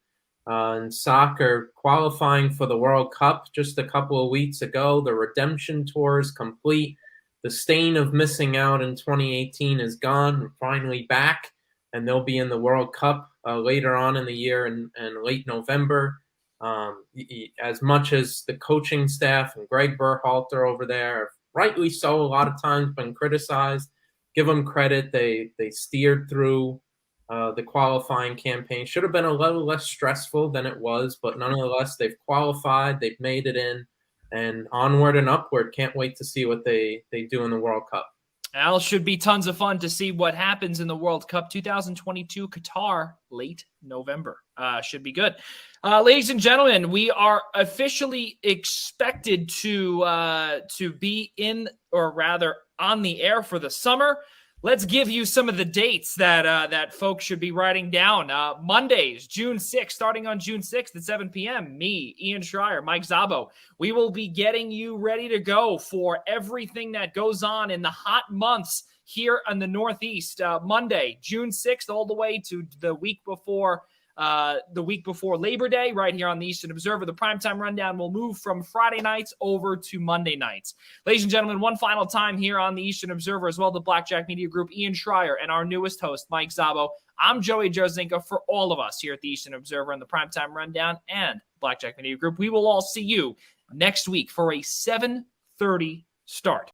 in soccer, qualifying for the World Cup just a couple of weeks ago. The redemption tour is complete. The stain of missing out in 2018 is gone. We're finally back, and they'll be in the World Cup later on in the year in late November. As much as the coaching staff and Greg Berhalter over there have rightly so a lot of times been criticized, give them credit. They steered through the qualifying campaign. Should have been a little less stressful than it was, but nonetheless, they've qualified, they've made it in, and onward and upward. Can't wait to see what they do in the World Cup. Well, should be tons of fun to see what happens in the World Cup 2022 Qatar, late November. Should be good. Ladies and gentlemen, we are officially expected to be in, or rather on the air for the summer. Let's give you some of the dates that folks should be writing down. Mondays, June 6th, starting on June 6th at 7 p.m. Me, Ian Schraier, Mike Zabo. We will be getting you ready to go for everything that goes on in the hot months here in the Northeast. Monday, June 6th, all the way to the week before Labor Day, right here on the Eastern Observer. The Primetime Rundown will move from Friday nights over to Monday nights. Ladies and gentlemen, one final time here on the Eastern Observer, as well, the Blackjack Media Group, Ian Schraier, and our newest host, Mike Zabo. I'm Joey Jarzynka. For all of us here at the Eastern Observer and the Primetime Rundown and Blackjack Media Group, we will all see you next week for a 7:30 start.